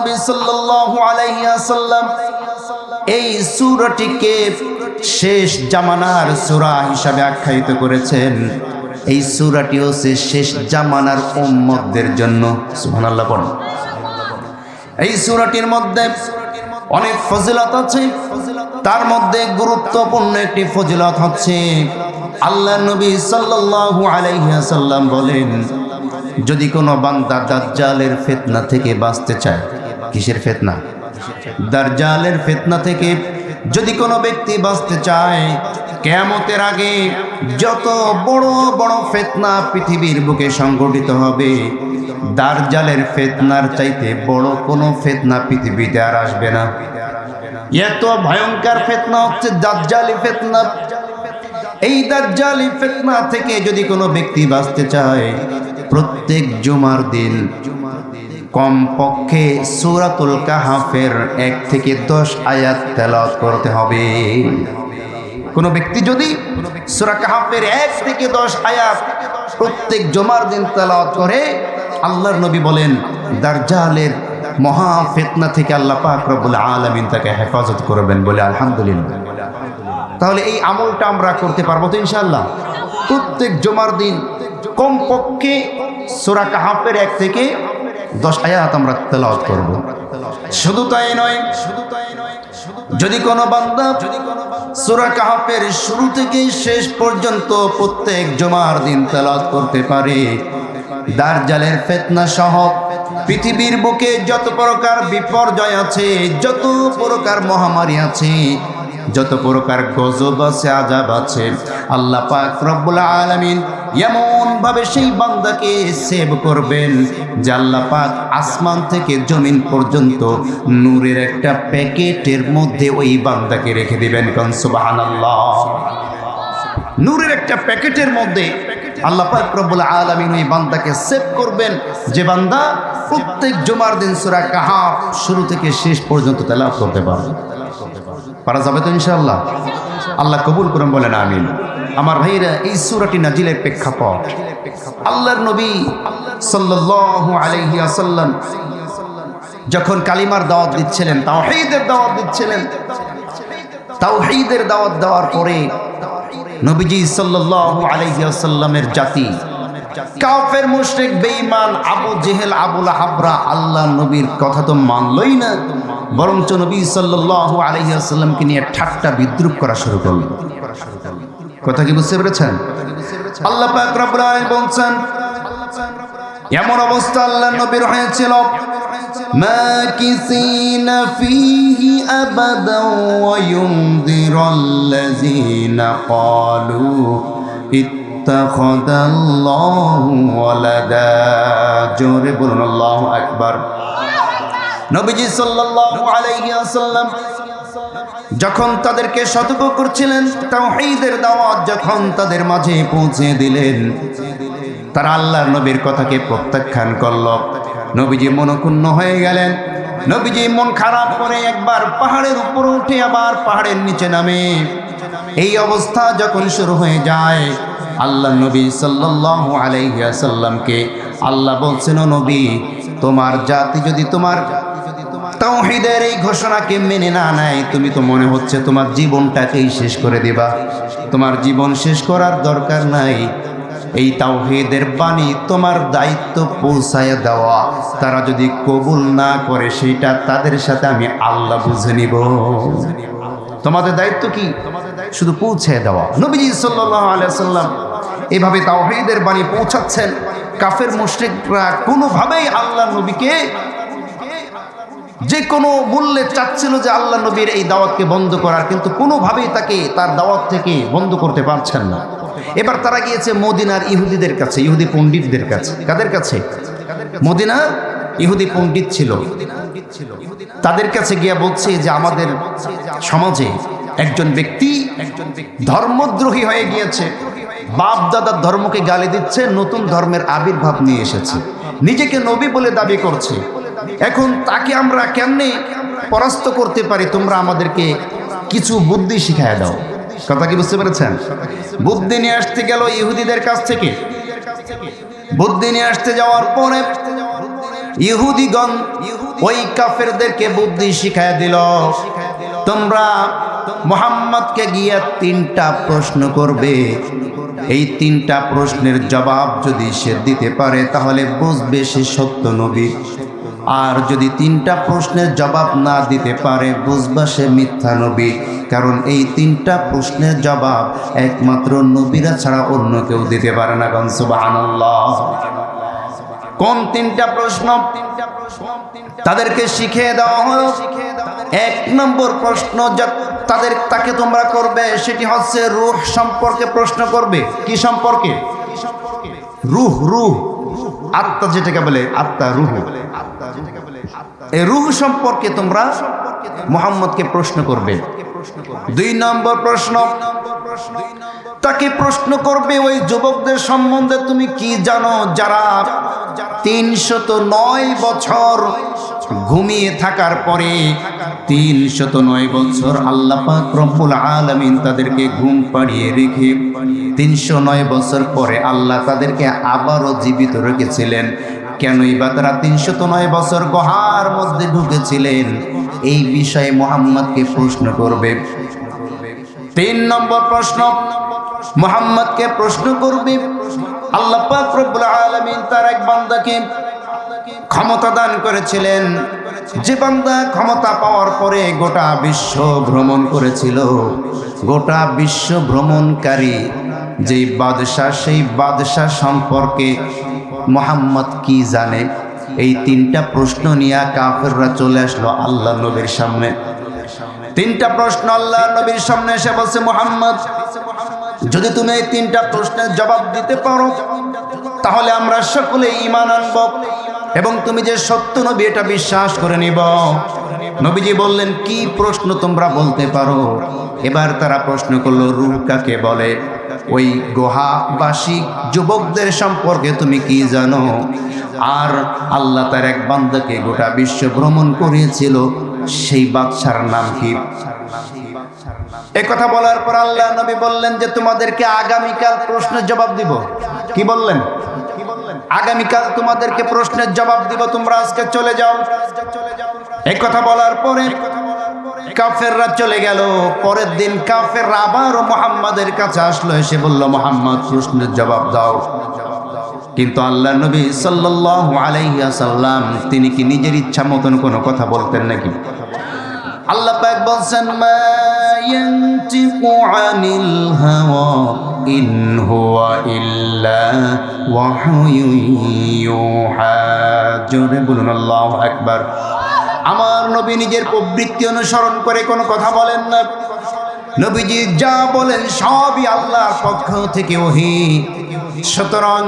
নবী সাল্লাল্লাহু আলাইহি ওয়াসাল্লাম এই সূরাটিকে শেষ জামানার সূরা হিসাবে আখ্যায়িত করেছেন। এই সূরাটি হচ্ছে শেষ জামানার উম্মতদের জন্য। সুবহানাল্লাহ পড়ুন। এই সূরাটির মধ্যে অনেক ফজিলত আছে, তার মধ্যে গুরুত্বপূর্ণ একটি ফজিলত হচ্ছে আল্লাহ নবী সাল্লাল্লাহু আলাইহি ওয়াসাল্লাম বলেন, যদি কোনো বান্দা দাজ্জালের ফিতনা থেকে বাঁচতে চায়। কিসের ফিতনা? দাজ্জালের ফিতনা থেকে যদি কোনো ব্যক্তি বাঁচতে চায়, কিয়ামতের আগে যত বড় বড় ফিতনা পৃথিবীর বুকে সংঘটিত হবে, দাজ্জালের ফিতনার চাইতে বড় কোনো ফিতনা পৃথিবীতে আর আসবে না। এত ভয়ঙ্কর ফিতনা হচ্ছে দাজ্জালি ফিতনা। এই দাজ্জালি ফিতনা থেকে যদি কোনো ব্যক্তি বাঁচতে চায়, প্রত্যেক জুমার দিন কমপক্ষে সূরাতুল কাহফের 1 থেকে 10 আয়াত তেলাওয়াত করতে হবে। কোনো ব্যক্তি যদি সূরা কাহফের 1 থেকে 10 আয়াত প্রত্যেক জুমার দিন তেলাওয়াত করে, আল্লাহর নবী বলেন দাজ্জালের মহা ফিতনা থেকে আল্লাহ পাক রব্বুল আলামিন তাকে হেফাজত করবেন। বলে আলহামদুলিল্লাহ। তাহলে এই আমলটা আমরা করতে পারবো তো ইনশাআল্লাহ? প্রত্যেক জুমার দিন কমপক্ষে সূরা কাহফের 1 থেকে 10 আয়াত আমরা তেলাওয়াত করব। শুধু তাই নয়, যদি কোনো বান্দা সূরা কাহফের শুরু থেকে শেষ পর্যন্ত প্রত্যেক জুমার দিন তেলাওয়াত করতে পারে, দাজ্জালের ফিতনা সহ পৃথিবীর বুকে যত প্রকার বিপর্যয় আছে, যত প্রকার মহামারী আছে, যত প্রকার গজব আছে, আযাব আছে, আল্লাহ পাক রব্বুল আলামিন এমন ভাবে সেই বান্দাকে সেভ করবেন যে আল্লাহ পাক আসমান থেকে জমিন পর্যন্ত নূরের একটা প্যাকেটের মধ্যে ওই বান্দাকে রেখে দিবেন। কোন সুবহানাল্লাহ। নূরের একটা প্যাকেটের মধ্যে আল্লাহ পাক রব্বুল আলামিন ওই বান্দাকে সেভ করবেন, যে বান্দা প্রত্যেক জুমার দিন সূরা কাহফ শুরু থেকে শেষ পর্যন্ত তেলাওয়াত করতে পারবে। পারা যাবে তো ইনশাআল্লাহ? আল্লাহ কবুল করুন, বলেন আমিন। আমার ভাইরা, এই সূরাটি নাজিলের প্রেক্ষাপট আল্লাহর নবী সাল্লাল্লাহু আলাইহি ওয়াসাল্লাম যখন কালিমার দাওয়াত দিচ্ছিলেন, তাওহীদের দাওয়াত দিচ্ছিলেন, তাওহীদের দাওয়াত দেওয়ার পরে নবীজি সাল্লাল্লাহু আলাইহি ওয়াসাল্লামের জাতি কাফের মুশরিক বেঈমান আবু জেহেল আবু লাহাবরা আল্লাহ নবীর কথা তো মানলই না, বরঞ্চ নবী সাল্লাল্লাহু আলাইহি ওয়াসাল্লামকে নিয়ে ঠাট্টা বিদ্রূপ করা শুরু করল। কথা কি বুঝতে পেরেছেন? আল্লাহ পাক রব্বুল আলামিন বলছেন, এমন অবস্থা আল্লাহ নবীর হয়েছিল, মাকিসিনা ফীহি আবাদান ওয়া ইউনযিরাল্লাযীনা ক্বালু ইত্তাখাযাল্লাহু ওয়ালাদা। জোরে বলুন আল্লাহু আকবার। নবীজি সাল্লাল্লাহু আলাইহি ওয়াসাল্লাম যখন তাদেরকে সতর্ক করছিলেন, তাওহীদের দাওয়াত যখন তাদের মাঝে পৌঁছে দিলেন, তারা আল্লাহর নবীর কথাকে প্রত্যাখ্যান করল। নবীজি মনক্ষুণ্ণ হয়ে গেলেন। নবীজি মন খারাপ করে একবার পাহাড়ের উপরে উঠে আবার পাহাড়ের নিচে নামে। এই অবস্থা যখন শুরু হয়ে যায়, আল্লাহ নবী সাল্লাল্লাহু আলাইহি ওয়াসাল্লামকে আল্লাহ বলছেন, ও নবী, তোমার জাতি যদি তোমার তাওহীদের এই ঘোষণাকে মেনে না নেয়, তুমি তো মনে হচ্ছে তোমার জীবনটাকেই শেষ করে দিবা। তোমার জীবন শেষ করার দরকার নাই। এই তাওহীদের বাণী তোমার দায়িত্ব পৌঁছায় দেওয়া। তারা যদি কবুল না করে, সেটা তাদের সাথে আমি আল্লাহ বুঝে নিব। তোমাদের দায়িত্ব কি? শুধু পৌঁছে দেওয়া। নবীজি সাল্লাল্লাহু আলাইহি ওয়াসাল্লাম এভাবে তাওহীদের বাণী পৌঁছাচ্ছেন। কাফের মুশরিকরা কোনোভাবেই আল্লাহ নবীকে যে কোনো মূল্যে চাচ্ছিল যে আল্লাহ নবীর এই দাওয়াতকে বন্ধ করার, কিন্তু কোনোভাবেই তাকে তার দাওয়াত থেকে বন্ধ করতে পারছেন না। এবার তারা গিয়েছে মদিনার ইহুদিদের কাছে, ইহুদি পণ্ডিতদের কাছে। কাদের কাছে? মদিনার ইহুদি পণ্ডিত ছিল, তাদের কাছে গিয়ে বলছে যে আমাদের সমাজে একজন ব্যক্তি ধর্মদ্রোহী হয়ে গিয়েছে, বাপ দাদার ধর্মকে গালি দিচ্ছে, নতুন ধর্মের আবির্ভাব নিয়ে এসেছে, নিজেকে নবী বলে দাবি করছে। এখন তাকে আমরা কেমনে পরাস্ত করতে পারি? তোমরা আমাদেরকে কিছু বুদ্ধি শিখায় দাও। কথা কি বুঝতে পেরেছেন? বুদ্ধি নিয়ে আসতে গেল ইহুদিদের কাছ থেকে। বুদ্ধি নিয়ে আসতে যাওয়ার পরে ইহুদিগণ ওই কাফেরদেরকে বুদ্ধি শিখায় দিল, তোমরা মুহাম্মদকে গিয়ে 3টা প্রশ্ন করবে, এই 3টা প্রশ্নের জবাব যদি সে দিতে পারে তাহলে বুঝবে সে সত্য নবী, আর যদি 3টা প্রশ্নের জবাব না দিতে পারে বুঝবা সে মিথ্যা নবী। কারণ এই 3টা প্রশ্নের জবাব একমাত্র নবীরা ছাড়া অন্য কেউ দিতে পারে না। সুবহানাল্লাহ। কোন 3টা প্রশ্ন? তাদেরকে শিখিয়ে দেওয়া হলো। 1 নম্বর প্রশ্ন তাকে তোমরা করবে সেটি হচ্ছে রূহ সম্পর্কে প্রশ্ন করবে। কি সম্পর্কে? রূহ, আত্মা যেটাকে বলে, আত্মা, রূহ। এই রূহ সম্পর্কে তোমরা মুহাম্মদকে প্রশ্ন করবে। 2 নম্বর প্রশ্ন, তাকে প্রশ্ন করবে ওই যুবকদের সম্বন্ধে তুমি কি জানো যারা 309 বছর ঘুমিয়ে থাকার পরে 309 বছর আল্লাহ পাক রব্বুল আলামিন তাদেরকে ঘুম পাড়িয়ে রেখে 309 বছর পরে আল্লাহ তাদেরকে আবারও জীবিত রেখেছিলেন। কেনই বা তারা 309 বছর গুহার মধ্যে ঢুকেছিলেন, এই বিষয়ে মুহাম্মদকে প্রশ্ন করবে। 3 নম্বর প্রশ্ন, মুহাম্মদকে প্রশ্ন করবে আল্লাহ পাক রব্বুল আলামিন তার এক বান্দাকে ক্ষমতা দান করেছিলেন, যে বান্দা ক্ষমতা পাওয়ার পরে গোটা বিশ্ব ভ্রমণ করেছিল। গোটা বিশ্ব ভ্রমণকারী যেই বাদশাহ, সেই বাদশাহ সম্পর্কে মুহাম্মদ কি জানে? এই 3টা প্রশ্ন নিয়ে কাফেররা চলে আসলো আল্লাহ নবীর সামনে। 3টা প্রশ্ন আল্লাহ নবীর সামনে এসে বলছে, মুহাম্মদ যদি তুমি এই 3টা প্রশ্নের জবাব দিতে পারো তাহলে আমরা সকলে ঈমান আনব এবং তুমি যে সত্য নবী এটা বিশ্বাস করে নিব। নবীজি বললেন, কি প্রশ্ন তোমরা বলতে পারো? এবার তারা প্রশ্ন করলো, রূহ কাকে বলে? ওই গুহাবাসী যুবকদের সম্পর্কে তুমি কি জানো? আর আল্লাহ তার এক বান্দাকে গোটা বিশ্ব ভ্রমণ করিয়েছিল, সেই বাদশার নাম কি? এ কথা বলার পর আল্লাহ নবী বললেন যে তোমাদেরকে আগামীকাল প্রশ্নের জবাব দিব। কি বললেন? আগামীকাল তোমাদেরকে প্রশ্নের জবাব দিব, তোমরা আজকে চলে যাও। এই কথা বলার পরে কাফেররা চলে গেল। পরের দিন কাফেররা আবার মুহাম্মাদের কাছে আসলো, এসে বলল, মুহাম্মদ প্রশ্নের জবাব দাও। কিন্তু আল্লাহ নবী সাল্লাল্লাহু আলাইহি ওয়াসাল্লাম তিনি কি নিজের ইচ্ছা মতন কোনো কথা বলতেন নাকি? আল্লাহ পাক বলছেন, মা ইয়ানতিকু আনিল হাওয়া ইন হুয়া ইল্লা ওয়াহয়ুন ইউহা। জোরে বলুন আল্লাহু আকবার। আমার নবী নিজের প্রবৃত্তি অনুসরণ করে কোনো কথা বলেন না। নবীজি যা বলেন সবই আল্লাহর পক্ষ থেকে ওহী। সুতরাং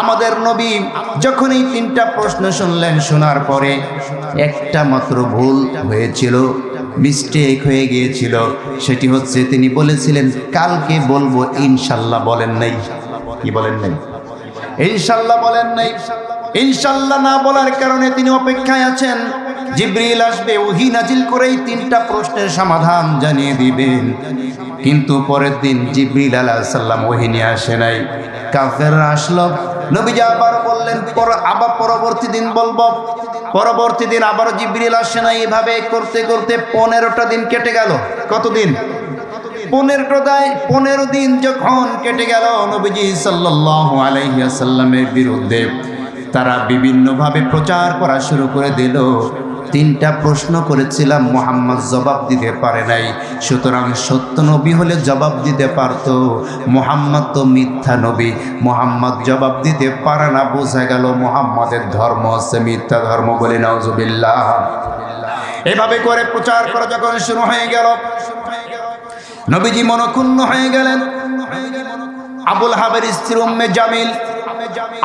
আমাদের নবী যখন এই 3টা প্রশ্ন শুনলেন, শোনার পরে একটা মাত্র ভুল হয়েছিল, মিস্টেক হয়ে গিয়েছিল। সেটি হচ্ছে তিনি বলেছিলেন কালকে বলবো, ইনশাল্লাহ বলেন নাই। কি বলেন নাই? ইনশাল্লাহ বলেন নাই। ইনশাল্লাহ না বলার কারণে তিনি অপেক্ষায় আছেন জিবরিল আসবে, ওহী নাজিল করে এই 3টা প্রশ্নের সমাধান জানিয়ে দিবেন। কিন্তু পরের দিন জিবরিল আলাইহিস সালাম ওহী নিয়ে আসে নাই। কাফেররা আসলো, নবীজি আবার বললেন আবার পরবর্তী দিন বলবো। পরবর্তী দিন আবার জিবরিল আসে না। এইভাবে করতে করতে 15টা দিন কেটে গেল। কতদিন? 15 দিন যখন কেটে গেল, নবীজি সাল্লাল্লাহু আলাইহি ওয়াসাল্লামের বিরুদ্ধে তারা বিভিন্নভাবে প্রচার করা শুরু করে দিল। 3টা প্রশ্ন করেছিলাম, মুহাম্মদ জবাব দিতে পারে নাই। সুতরাং সত্য নবী হলে জবাব দিতে পারত, মুহাম্মদ তো মিথ্যা নবী, মুহাম্মদ জবাব দিতে পারে না। বোঝা গেল মুহাম্মাদের ধর্ম হচ্ছে মিথ্যা ধর্ম। বলে নাউজুবিল্লাহ। এভাবে করে প্রচার করা যখন শুরু হয়ে গেল, নবীজি মনক্ষুণ্ণ হয়ে গেলেন। আবুল হাবের স্ত্রী উম্মে জামিল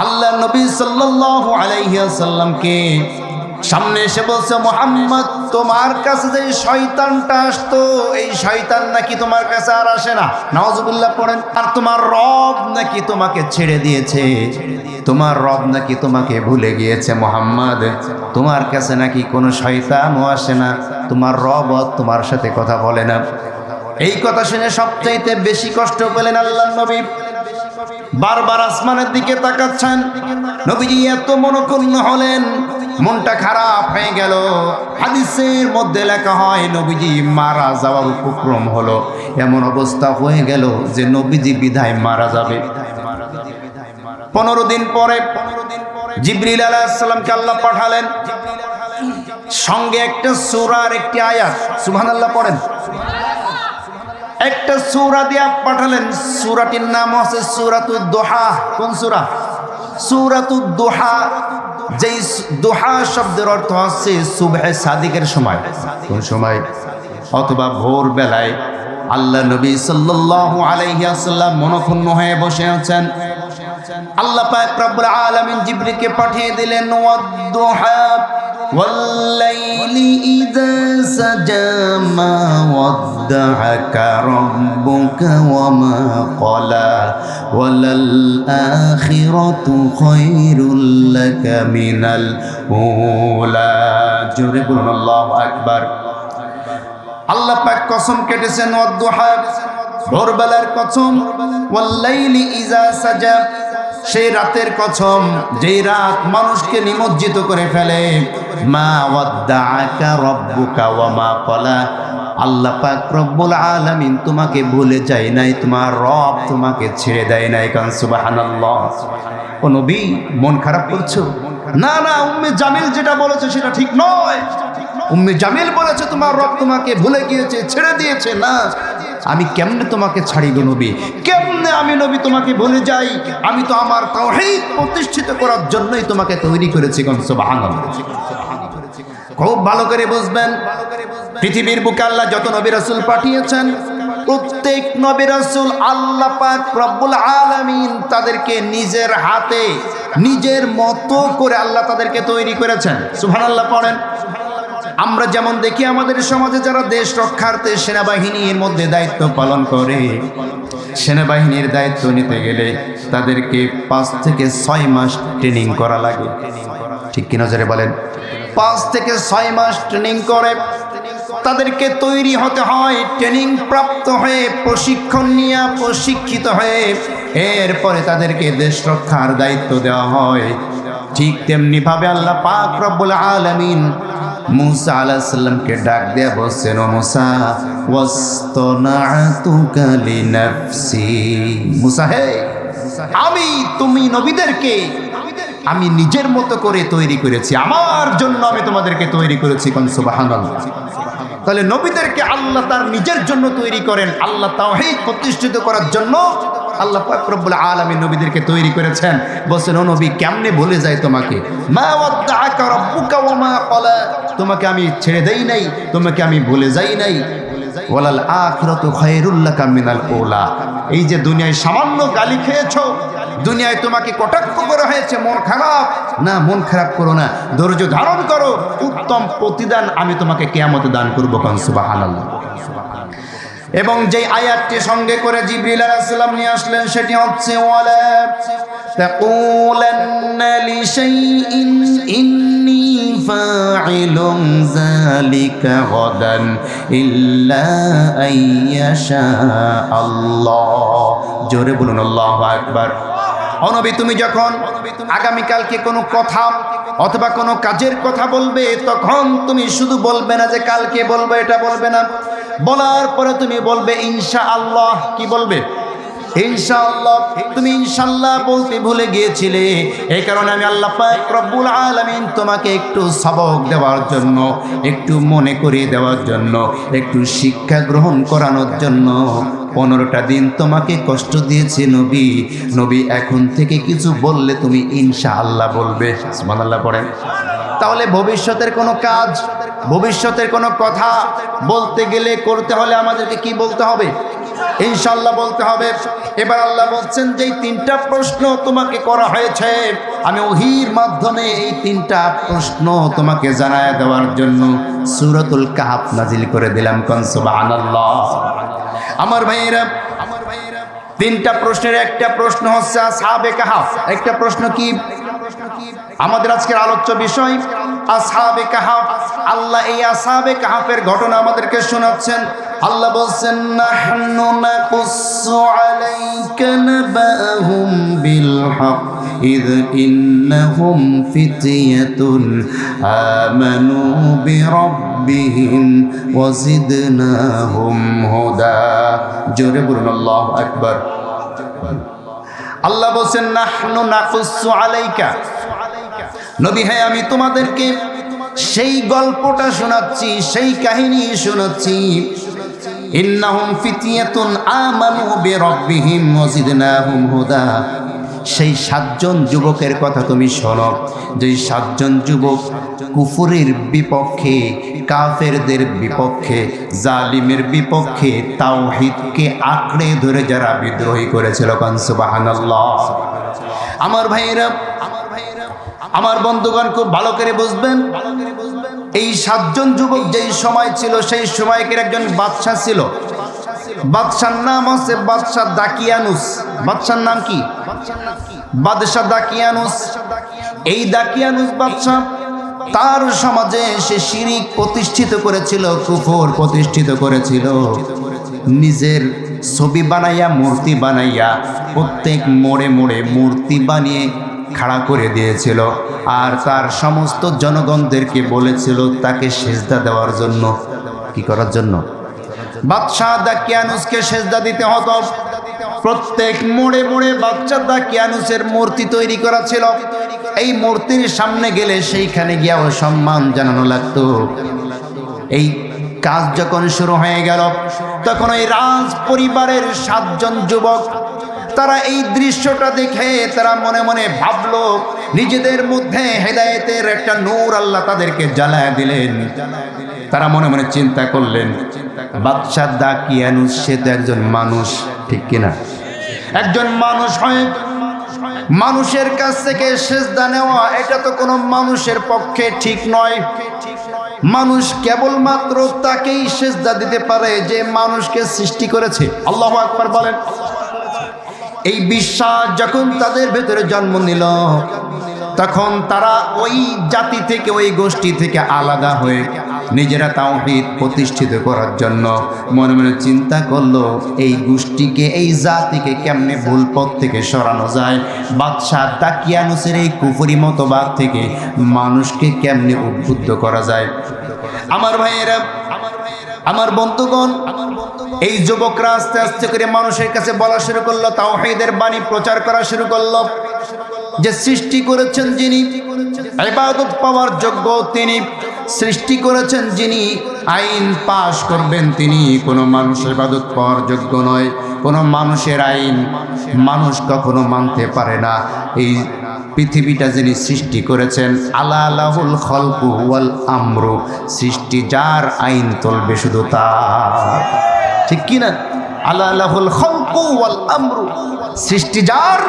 আল্লাহ নবী সাল্লাল্লাহু আলাইহি ওয়াসাল্লামকে সামনে এসে বলছে, মুহাম্মদ তোমার কাছে যে শয়তানটা আসতো, এই শয়তান নাকি তোমার কাছে আর আসে না। নাউজুবিল্লাহ পড়েন। আর তোমার রব নাকি তোমাকে ছেড়ে দিয়েছে, তোমার রব নাকি তোমাকে ভুলে গিয়েছে। মুহাম্মদ তোমার কাছে নাকি কোনো শয়তানও আসে না, তোমার রব তোমার সাথে কথা বলে না। এই কথা শুনে সবচাইতে বেশি কষ্ট পেলেন আল্লাহর নবী। বারবার আসমানের দিকে তাকাচ্ছেন। নবীজি এত মনক্ষুণ্ণ হলেন, মনটা খারাপ হয়ে গেল। হাদিসের মধ্যে লেখা হয় নবীজি মারা যাওয়ার উপক্রম হলো। এমন অবস্থা হয়ে গেল যে নবীজি বিদায় মারা যাবে। 15 দিন পরে জিবরিল আলাইহিস সালামকে আল্লাহ পাঠালেন, সঙ্গে একটা সূরার একটি আয়াত, সুবহানাল্লাহ পড়েন, একটা সূরা দিয়া পাঠালেন। সূরাটির নাম হচ্ছে সূরাতুদ দুহা। কোন সূরা? সূরাতুদ দুহা। যেই দুহা শব্দের অর্থ হচ্ছে সুবহে সাদিকের সময়। কোন সময়? অথবা ভোর বেলায়। আল্লাহ নবী সাল্লাল্লাহু আলাইহি ওয়াসাল্লাম মনক্ষুণ্ণ হয়ে বসে আছেন। আল্লাহ পাক রব্বুল আলামিন জিবরিলকে পাঠিয়ে দিলেন, ওয়াদ-দুহা ওয়াল-লাইলি ইযা সাজা মা ওয়াদ্দাআকা রাব্বুকা ওয়া মা ক্বালা ওয়ালাল আখিরাতু খায়রুল লাকা মিনাল উলা। জোরে বলুন আল্লাহু আকবার। আল্লাহ পাক কসম কেটেছেন, ওয়াদ-দুহা ভোরবেলার কসম, ওয়াল-লাইলি ইযা সাজা সেই রাতের কসম যেই রাত মানুষকে নিমজ্জিত করে ফেলে। মা ওয়াদ্দাআকা রাব্বুকা ওয়া মা ক্বালা, আল্লাহ পাক রব্বুল আলামিন তোমাকে ভুলে যায় নাই, তোমার রব তোমাকে ছেড়ে দেয় নাই। কারণ সুবহানাল্লাহ। ও নবী, মন খারাপ করছো? না না, উম্মে জামিল যেটা বলেছে সেটা ঠিক নয়। উম্মে জামিল বলেছে তোমার রব তোমাকে ভুলে গিয়েছে, ছেড়ে দিয়েছে। না, আমি কেমনে তোমাকে ছাড়িব নবী? কেমনে আমি নবী তোমাকে ভুলে যাই? আমি তো আমার তাওহীদ প্রতিষ্ঠিত করার জন্যই তোমাকে তৈরি করেছি। সুবহানাল্লাহ। খুব ভালো করে বুঝবেন, পৃথিবীর বুকে আল্লাহ যত নবী রাসূল পাঠিয়েছেন, প্রত্যেক নবী রাসূল আল্লাহ পাক রব্বুল আলামিন তাদেরকে নিজের হাতে নিজের মতো করে আল্লাহ তাদেরকে তৈরি করেছেন। সুবহানাল্লাহ পড়েন। আমরা যেমন দেখি আমাদের সমাজে যারা দেশ রক্ষার্থে সেনাবাহিনীর মধ্যে দায়িত্ব পালন করে, সেনাবাহিনীর দায়িত্ব নিতে গেলে তাদেরকে 5 থেকে 6 মাস ট্রেনিং করা লাগে। ঠিক কি নজরে বলেন? 5 থেকে 6 মাস ট্রেনিং করে তাদেরকে তৈরি হতে হয়। ট্রেনিং প্রাপ্ত হয়ে প্রশিক্ষণ নিয়ে প্রশিক্ষিত হয়ে এরপরে তাদেরকে দেশ রক্ষার দায়িত্ব দেওয়া হয়। ঠিক তেমনি ভাবে আল্লাহ পাক রব্বুল আলামিন মুসা আলাইহিস সালামকে ডাক দেয়া বলছেন, ও মুসা, ওয়াসতানাতুকা লিনাফসি। মুসা হে, তুমি নবীদেরকে আমি নিজের মতো করে তৈরি করেছি, আমার জন্য আমি তোমাদেরকে তৈরি করেছি। কোন সুবহানাল্লাহ। তাহলে নবীদেরকে আল্লাহ তার নিজের জন্য তৈরি করেন, আল্লাহ তাওহীদ প্রতিষ্ঠিত করার জন্য আল্লাহ পাক রব্বুল আলামিন নবীদেরকে তৈরি করেছেন। বলেন, ও নবী, কেমনে ভুলে যায় তোমাকে? মা ওয়াদ্দাআকা রাব্বুকা ওয়া মা ক্বালা, তোমাকে আমি ছেড়ে দেই নাই, তোমাকে আমি ভুলে যাই নাই। ওয়ালাল আখিরাতু খায়রুল লাকা মিনাল উলা। এই যে দুনিয়ায় সামান্য গালি খেয়েছো, দুনিয়ায় তোমাকে কটাক্ষ করা হয়েছে, মন খারাপ না, মন খারাপ করো না, ধৈর্য ধারণ করো, উত্তম প্রতিদান আমি তোমাকে কিয়ামতে দান করব। কোন সুবহানাল্লাহ। এবং যে আয়াতটি সঙ্গে করে জিবরিল আলাইহিস সালাম নিয়ে আসলেন সেটি হচ্ছে, ওয়ালা তাকুলান্না লিশাইইন ইন্নী ফাইলুন যালিকা গাদান ইল্লা আইয়াশা আল্লাহ। জোরে বলুন আল্লাহু আকবার। ও নবী, তুমি যখন আগামীকালকে কোনো কথা অথবা কোনো কাজের কথা বলবে, তখন তুমি শুধু বলবে না যে কালকে বলবে, এটা বলবে না। বলার পরে তুমি বলবে ইনশাআল্লাহ। কি বলবে? ইনশাআল্লাহ। তুমি ইনশাআল্লাহ বলতে ভুলে গিয়েছিলে, এই কারণে আমি আল্লাহ পাক রব্বুল আলামিন তোমাকে একটু সবক দেওয়ার জন্য, একটু মনে করিয়ে দেওয়ার জন্য, একটু শিক্ষা গ্রহণ করানোর জন্য 15টা দিন তোমাকে কষ্ট দিয়েছে নবী। নবী, এখন থেকে কিছু বললে তুমি ইনশাআল্লাহ বলবে। সুবহানাল্লাহ পড়েন। তাহলে ভবিষ্যতের কোনো কাজ, ভবিষ্যতের কোনো কথা বলতে গেলে, করতে হলে আমাদেরকে কি বলতে হবে? ইনশাআল্লাহ বলতে হবে। এবার আল্লাহ বলছেন যে 3টা প্রশ্ন তোমাকে করা হয়েছে, আমি ওহীর মাধ্যমে এই 3টা প্রশ্ন তোমাকে জানায় দেওয়ার জন্য সূরাতুল কাহফ নাজিল করে দিলাম। কোন সুবহানাল্লাহ। আমার ভাইয়েরা, 3টা প্রশ্নের একটা প্রশ্ন হচ্ছে আসহাবে কাহফ। একটা প্রশ্ন কি? আমাদের আজকের আলোচ্য বিষয় আসহাবে কাহফ। আল্লাহ এই আসহাবে কাহফের ঘটনা আমাদেরকে শোনাচ্ছেন। আল্লাহ বলছেন, নাহনু নাকুসসু আলাইকা নাবাহুম বিল হক إذ إنهم فتية آمنوا بربهم وزدناهم هدى জোরে বলুন আল্লাহু আকবার। আল্লাহ বলেন নাহনু নাকুসু আলাইকা, নবী হ্যাঁ আমি তোমাদেরকে সেই গল্পটা শোনাচ্ছি, সেই কাহিনী শোনাচ্ছি। ইন্নাহুম ফিতিয়াতুন আমানু বিরাব্বিহিম ওয়াজিদনাহুম হুদা, সেই 7 জন যুবকের কথা তুমি শোনো, যেই 7 জন যুবক কুফরের বিপক্ষে, কাফেরদের বিপক্ষে, জালিমের বিপক্ষে তাওহীদকে আঁকড়ে ধরে যারা বিদ্রোহী করেছিল। সুবহানাল্লাহ। আমার ভাইয়েরা, আমার বন্ধুগণ খুব ভালো করে বুঝবেন, এই 7 জন যুবক যেই সময় ছিল, সেই সময়কের একজন বাদশা ছিল। বাদশার নাম হচ্ছে বাদশা দাকিয়ানুস। বাদশার নাম কি? বাদশা দাকিয়ানুস। এই দাকিয়ানুস বাদশা তার সমাজে সে শিরিক প্রতিষ্ঠিত করেছিল, কুফর প্রতিষ্ঠিত করেছিল। নিজের ছবি বানাইয়া, মূর্তি বানাইয়া প্রত্যেক মোড়ে মোড়ে মূর্তি বানিয়ে খাড়া করে দিয়েছিল। আর তার সমস্ত জনগণদেরকে বলেছিল তাকে সেজদা দেওয়ার জন্য। কি করার জন্য? বাদশাহ দাকিয়ানুসকে সেজদা দিতে হতো। প্রত্যেক মোড়ে মোড়ে বাদশাহ দাকিয়ানুসের মূর্তি তৈরি করা ছিল। এই মূর্তির সামনে গেলে সেইখানে গিয়ে সম্মান জানানো লাগতো। এই কাজ যখন শুরু হয়ে গেল, তখন ওই রাজ পরিবারের 7 জন যুবক তারা এই দৃশ্যটা দেখে তারা মনে মনে ভাবলো, নিজেদের মধ্যে হেদায়েতের একটা নূর আল্লাহ তাদেরকে জ্বালায় দিলেন। তারা মনে মনে চিন্তা করলেন, বাদশাহ দাকিয়ানুস সে তো একজন মানুষ, ঠিক কিনা? একজন মানুষ হয়ে মানুষের কাছ থেকে সেজদা নেওয়া, এটা তো কোনো মানুষের পক্ষে ঠিক নয়। মানুষ কেবলমাত্র তাকেই সেজদা দিতে পারে যে মানুষকে সৃষ্টি করেছে। আল্লাহু আকবার বলেন। এই বিশ্বাস যখন তাদের ভেতরে জন্ম নিল, তখন তারা ওই জাতি থেকে, ওই গোষ্ঠী থেকে আলাদা হয়ে নিজেরা তাওহীদ প্রতিষ্ঠিত করার জন্য মনে মনে চিন্তা করলো, এই গোষ্ঠীকে, এই জাতিকে কেমনে ভুল পথ থেকে সরানো যায়। বাদশাহ দাকিয়ানুসের এই কুফরি মতবাদ থেকে মানুষকে কেমনে উদ্বুদ্ধ করা যায়। আমার ভাইয়েরা, আমার বন্ধুগণ, এই যুবকরা আস্তে আস্তে করে মানুষের কাছে বলা শুরু করলো, তাওহীদের বাণী প্রচার করা শুরু করলো, যে সৃষ্টি করেছেন যিনি, ইবাদত পাওয়ার যোগ্য তিনি, সৃষ্টি করেছেন যিনি, আইন পাশ করবেন তিনি, কোনো মানুষ ইবাদত পাওয়ার যোগ্য নয়। কোনো মানুষের আইন মানুষ কখনো মানতে পারে না। এই পৃথিবীটা যিনি সৃষ্টি করেছেন, আলা লাহুল খলকু ওয়াল আমরু, সৃষ্টি যার, আইন চলবে শুধু তার, ঠিক কিনা? আলা লাহুল খলকু ওয়াল আমরু, সৃষ্টি যার,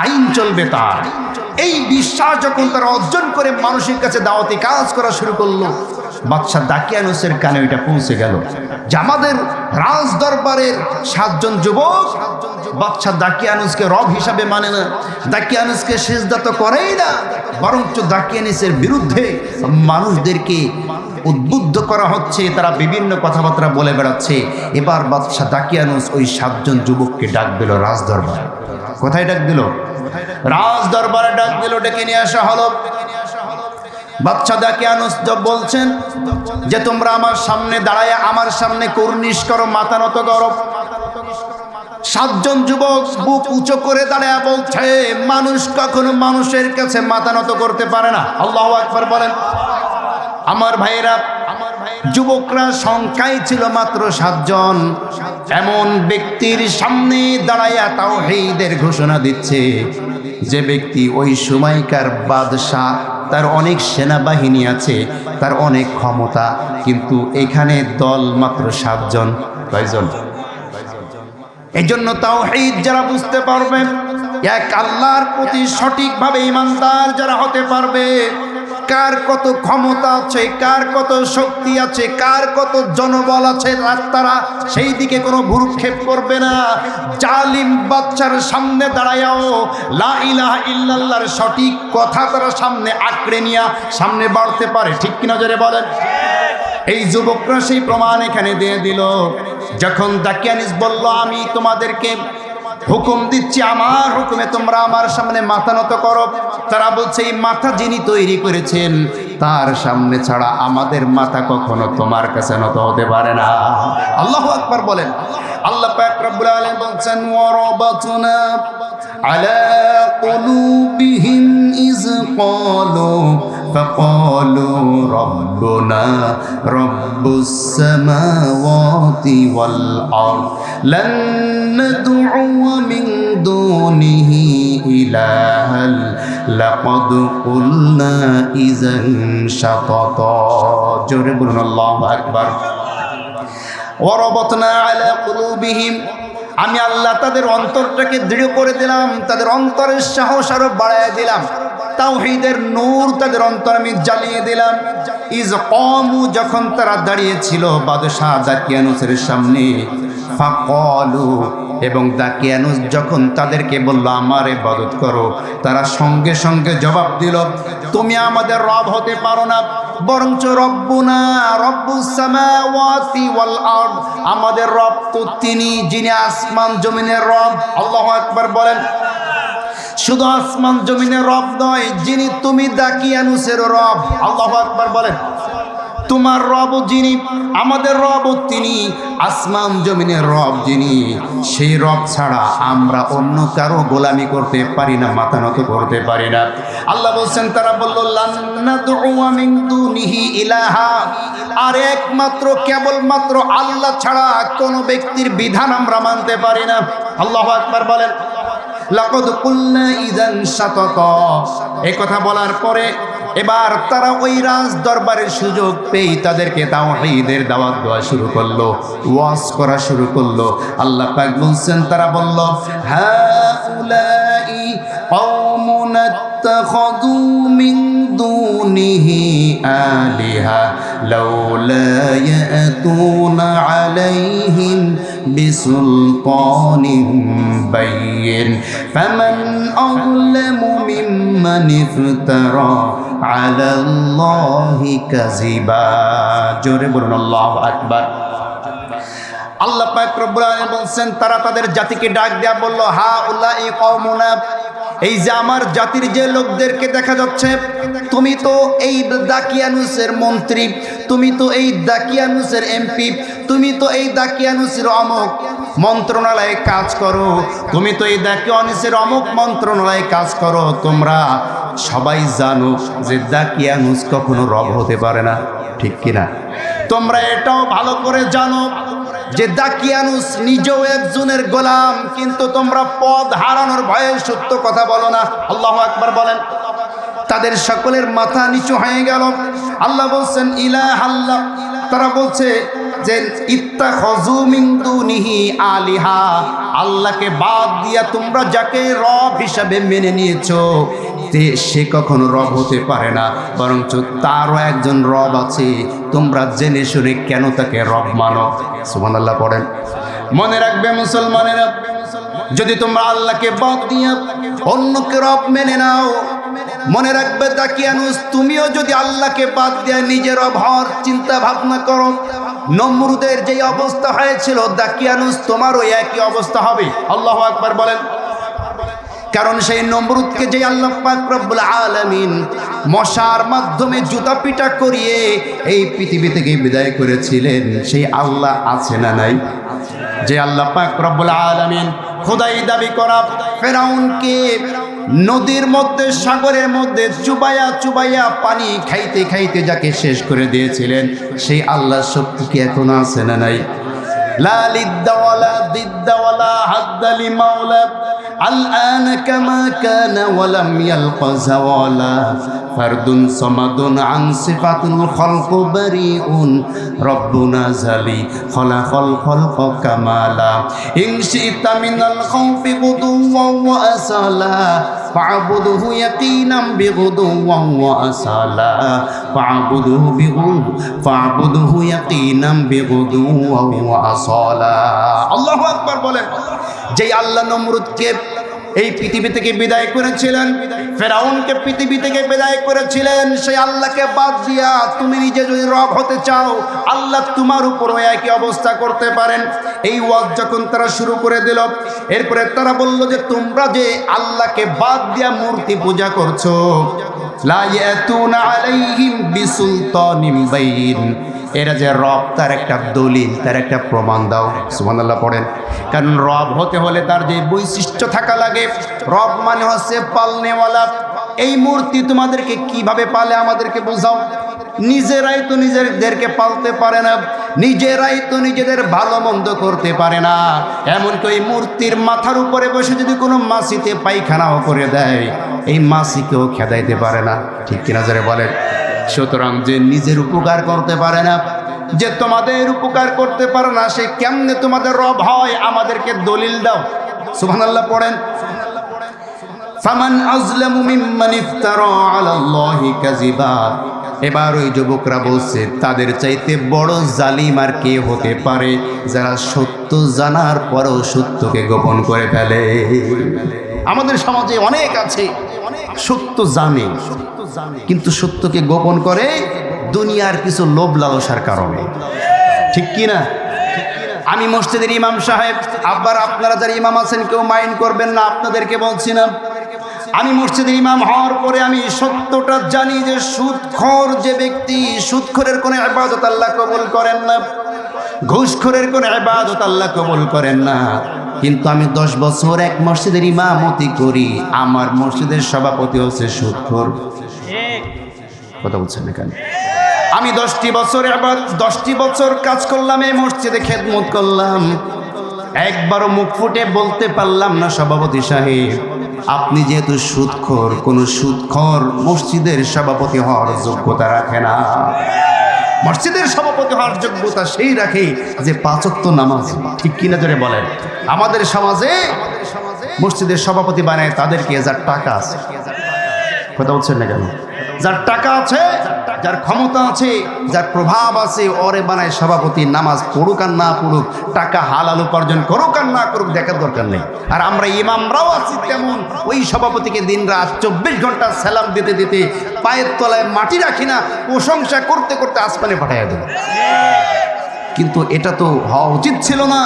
আইন চলবে তার। এই বিশ্বাস যখন তারা অর্জন করে মানুষের কাছে দাওয়াতি কাজ করা শুরু করলো, বাদশাহ দাকিয়ানুসের কানে ওইটা পৌঁছে গেল যে আমাদের রাজ দরবারের 7 জন যুবক বাদশাহ দাকিয়ানুসকে রব হিসাবে মানে না, দাকিয়ানুসকে সেজদা তো করেই না, বরঞ্চ দাকিয়ানুসের বিরুদ্ধে মানুষদেরকে উদ্বুদ্ধ করা হচ্ছে, তারা বিভিন্ন কথাবার্তা বলে বেড়াচ্ছে। এবার বাদশাহ দাকিয়ানুস ওই 7 জন যুবককে ডাক দিল রাজ দরবারে। কোথায় ডাক দিল? রাজ দরবারে ডাক দিল, ডেকে নিয়ে আসা হলো। বাদশাহ দাকিয়ানুস বলছেন যে তোমরা আমার সামনে দাঁড়ায় আমার সামনে কুর্নিশ করো, মাথা নত করো। 7 জন যুবক বুক উঁচু করে দাঁড়ায় বলছে, মানুষ কখনো মানুষের কাছে মাথা নত করতে পারে না। আল্লাহু আকবার বলেন। আমার ভাইয়েরা, যুবকরা সংখ্যায় ছিল মাত্র 7 জন। এমন ব্যক্তির সামনে দাঁড়াইয়া তাওহীদের ঘোষণা দিচ্ছে, যে ব্যক্তি ওই সময়কার বাদশাহ, তার অনেক সেনাবাহিনী আছে, তার অনেক ক্ষমতা, কিন্তু এখানে দল মাত্র 7 জন। কয়জন? এই জন্য তাওহীদ যারা বুঝতে পারবে, এক আল্লাহর প্রতি সঠিকভাবে ঈমানদার যারা হতে পারবে, কার কত ক্ষমতা আছে, কার কত শক্তি আছে, কার কত জনবল আছে, তারা সেই দিকে কোনো ভ্রুক্ষেপ করবে না। জালিম বাদশার সামনে দাঁড়ায়াও লা ইলাহা ইল্লাল্লাহর সঠিক কথা তারা সামনে আঁকড়ে নিয়ে সামনে বাড়তে পারে, ঠিক কিনা জোরে বলেন? এই যুবকরা সেই প্রমাণ এখানে দিয়ে দিল। যখন দাকিয়ানুস বলল, আমি তোমাদেরকে হুকুম দিচ্ছি, আমার হুকুমে তোমরা আমার সামনে মাথা নত করো। তারা বলছে এই মাথা যিনি তৈরি করেছেন তার সামনে ছাড়া আমাদের মাথা কখনো তোমার কাছে নত হতে পারে না। আল্লাহু আকবার বলেন। আল্লাহ পাক রব্বুল আলামিন বলছেন ওয়ারাবাতনা আলা কুলুবিহিম ইয ক্বালু ফাকালু রব্বুনা রব্বুস সামাওয়াতি ওয়াল আরদ লান নাদ'উ মিন দুনিহি ইলাহান লাকাদ কুলনা ইযান শাতাতা। জোরে বলুন আল্লাহু আকবার। ওয়ারাবাতনা আলা কুলুবিহিম, আমি আল্লাহ তাদের অন্তরটাকে দৃঢ় করে দিলাম, তাদের অন্তরের সাহস আরো বাড়ায় দিলাম, তাওহীদের নূর তাদের অন্তরে আমি জ্বালিয়ে দিলাম। ইজ কামু, যখন তারা দাঁড়িয়েছিল বাদশাহ দাকিয়ানুসের সামনে, ফাকালু, এবং দাকিয়ানুস যখন তাদেরকে বলল আমার ইবাদত করো, তারা সঙ্গে সঙ্গে জবাব দিল তুমি আমাদের রব হতে পারো না, বরঞ্চ রব্বুনা রব্বুস সামাওয়াতি ওয়াল আরদ, আমাদের রব তো তিনি যিনি আসমান জমিনের রব। আল্লাহু আকবার বলেন। শুধু আসমান জমিনের রব নয়, যিনি তুমি দাকিয়ানুসের রব। আল্লাহু আকবার বলেন। তোমার রব যিনি, আমাদের রব তিনি, আসমান জমিনের রব যিনি, সেই রব ছাড়া আমরা অন্য কারো গোলামি করতে পারি না, মাথা নত করতে পারি না। আল্লাহ বলছেন, তারা বলল লান নাদ'উ মিন দুনিহি ইলাহা, আর একমাত্র কেবলমাত্র আল্লাহ ছাড়া কোনো ব্যক্তির বিধান আমরা মানতে পারি না। আল্লাহু আকবার বলেন। লাকাদ কুলনা ইযান শাতাতা, এই কথা বলার পরে এবার তারা ওই রাজ দরবারের সুযোগ পেয়ে তাদেরকে তাওহীদের দাওয়াত দেওয়া শুরু করলো, ওয়াজ করা শুরু করলো। আল্লাহ পাক বলছেন, তারা বলল হাউলাই কওমুন ইত্তাখাযু মিন দুনিহি আলিহা লাউলা ইয়াতুনা আলাইহিম বিসুলতানিন বাইয়িন ফামান আযলামু মিম্মান ইফতারা আলাল্লাহি কাযিবা। জোরে বলুন আল্লাহু আকবার। আল্লাহ পাক রব্বুল আলামিন বলছেন, তারা তাদের জাতিকে ডাক দেয়া বলল হাউলাই কওমুনা, এই যে আমার জাতির যে লোকদেরকে দেখা যাচ্ছে, তুমি তো এই দাকিয়ানুসের মন্ত্রী, তুমি তো এই দাকিয়ানুসের এমপি, তুমি তো এই দাকিয়ানুসের অমুক মন্ত্রণালয়ে কাজ করো, তুমি তো এই দাকিয়ানুসের অমুক মন্ত্রণালয়ে কাজ করো। তোমরা সবাই জানো যে দাকিয়ানুস কখনো রব হতে পারে না, ঠিক কিনা? তোমরা এটাও ভালো করে জানো যে দাকিয়ানুস নিজেও একজনের গোলাম, কিন্তু তোমরা পদ হারানোর ভয়ে সত্য কথা বলো না। আল্লাহু আকবার বলেন। তাদের সকলের মাথা নিচু হয়ে গেল। আল্লাহ বলছেন ইলাহাল্লাহ, তারা বলছে যে ইত্তাখাযু মিন দুনিহি আলিহা, আল্লাহকে বাদ দিয়া তোমরা যাকে রব হিসাবে মেনে নিয়েছো সে কখনো রব হতে পারে না, বরঞ্চ তারও একজন রব আছে। তোমরা জেনে শুনে কেন তাকে রব মানো? সুবহানাল্লাহ পড়েন। মনে রাখবে মুসলমানেরা, যদি তোমরা আল্লাহকে বাদ দিয়া অন্যকে রব মেনে নাও, মনে রাখবে দাকিয়ানুস তুমিও যদি আল্লাহকে বাদ দিয়া নিজে রব হওয়ার চিন্তা ভাবনা করো, নমরুদের যেই অবস্থা হয়েছিল দাকিয়ানুস তোমারও একই অবস্থা হবে। আল্লাহু আকবার বলেন। কারণ সেই নমরুদকে যে আল্লাহ পাক রব্বুল আলামিন মশার মাধ্যমে জুতা পিটা করিয়ে এই পৃথিবী থেকে বিদায় করেছিলেন, সেই আল্লাহ আছে না নাই? যে আল্লাহ পাক রব্বুল আলামিন খোদাই দাবি করা ফেরাউনকে নদীর মধ্যে, সাগরের মধ্যে চুবাইয়া চুবাইয়া পানি খাইতে খাইতে যাকে শেষ করে দিয়েছিলেন, সেই আল্লাহর শক্তি কি এখন আছে না নাই? লা লিদ্দা ওয়ালা দিদ্দা ওয়ালা হাদ্দা লিমাওলা الآن كما كان ولم يلق زوالا فرد صمد عن صفات الخلق بريء ربنا زلي خلق الخلق كمالا إن شئت من الخوف غدوا وأصالا فاعبده يقينا بغدوا وأصالا فاعبده يقينا بغدوا وأصالا الله أكبر বলেন। যেই আল্লাহ নমরুদকে এই পৃথিবী থেকে বিদায় করেছিলেন, ফেরাউনকে পৃথিবী থেকে বিদায় করেছিলেন, সেই আল্লাহকে বাদ দিয়া তুমি নিজে যদি রব হতে চাও, আল্লাহ তোমার উপরও একই অবস্থা করতে পারেন। এই ওয়াজ যখন তারা শুরু করে দিল, এরপরে তারা বলল যে তোমরা যে আল্লাহকে বাদ দিয়া মূর্তি পূজা করছো, লা ইয়াতুনা আলাইহিম বিসুলতানিম বাইয়িন, এরা যে রব তার একটা দলিল, তার একটা প্রমাণ দাও। সুবহানাল্লাহ পড়েন। কারণ রব হতে হলে তার যে বৈশিষ্ট্য থাকা লাগে, রব মানে হচ্ছে পালনেওয়ালা। এই মূর্তি তোমাদেরকে কিভাবে পালে আমাদেরকে বোঝাও। নিজেরাই তো নিজেদেরকে পালতে পারে না, নিজেরাই তো নিজেদের ভালো মন্দ করতে পারে না। এমনকি ওই মূর্তির মাথার উপরে বসে যদি কোনো মাছিতে পায়খানাও করে দেয়, এই মাছিকেও খেদাইতে পারে না। ঠিক কিনা যারা বলেন? সুতরাং যে নিজের উপকার করতে পারে না, যে তোমাদের উপকার করতে পারে না, সে কেমনে তোমাদের রব হয়? আমাদেরকে দলিল দাও। সুবহানাল্লাহ পড়েন। ফামান আযলামু মিম্মান ইফতারা আলাল্লাহি কাযিবা। এবার ওই যুবকরা বলছে তাদের চাইতে বড় জালিম আর কে হতে পারে, যারা সত্য জানার পরেও সত্যকে গোপন করে ফেলে। আমাদের সমাজে অনেক আছে সত্য জানে কিন্তু সত্যকে গোপন করে দুনিয়ার কিছু লোভ লালসার কারণে। ঠিক কি না? আমি মসজিদের ইমাম সাহেব, আবার আপনারা যারা ইমাম আছেন কেউ মাইন্ড করবেন না, আপনাদেরকে বলছি না। আমি মসজিদের ইমাম হওয়ার পরে আমি সত্যটা জানি যে সুদখোর যে ব্যক্তি, সুদখোরের কোনো ইবাদত আল্লাহ কবুল করেন না, ঘুষখোরের কোনো ইবাদত আল্লাহ কবুল করেন না। কিন্তু আমি 10 বছর এক মসজিদের ইমামতি করি, আমার মসজিদের সভাপতি হচ্ছে সুদখোর। কথা বলছেন না কেন? আমি 10টি বছর কাজ করলাম, এই মসজিদে খেদমত করলাম, একবারও মুখ ফুটে বলতে পারলাম না সভাপতি সাহেব আপনি যেহেতু সুদখোর, কোন সুদখোর মসজিদের সভাপতি হওয়ার যোগ্যতা রাখে না। মসজিদের সভাপতি হওয়ার যোগ্যতা সেই রাখে যে 5 ওয়াক্ত নামাজ। ঠিক কিনা জোরে বলেন? আমাদের সমাজে মসজিদের সভাপতি বানায় তাদেরকে যার টাকা আছে। কথা বলছেন না কেন? যার টাকা আছে, যার ক্ষমতা আছে, যার প্রভাব আছে, ওরে বানায় সভাপতি। নামাজ পড়ুক আর না পড়ুক, টাকা হালাল উপার্জন করুক আর না করুক, দেখার দরকার নেই। আর আমরা ইমামরাও আছি তেমন, ওই সভাপতিকে দিন রাত 24 ঘন্টা সালাম দিতে দিতে পায়ের তলায় মাটি রাখি না, প্রশংসা করতে করতে আসমানে পাঠাইয়া দেব। কিন্তু এটা তো হওয়া উচিত ছিল না।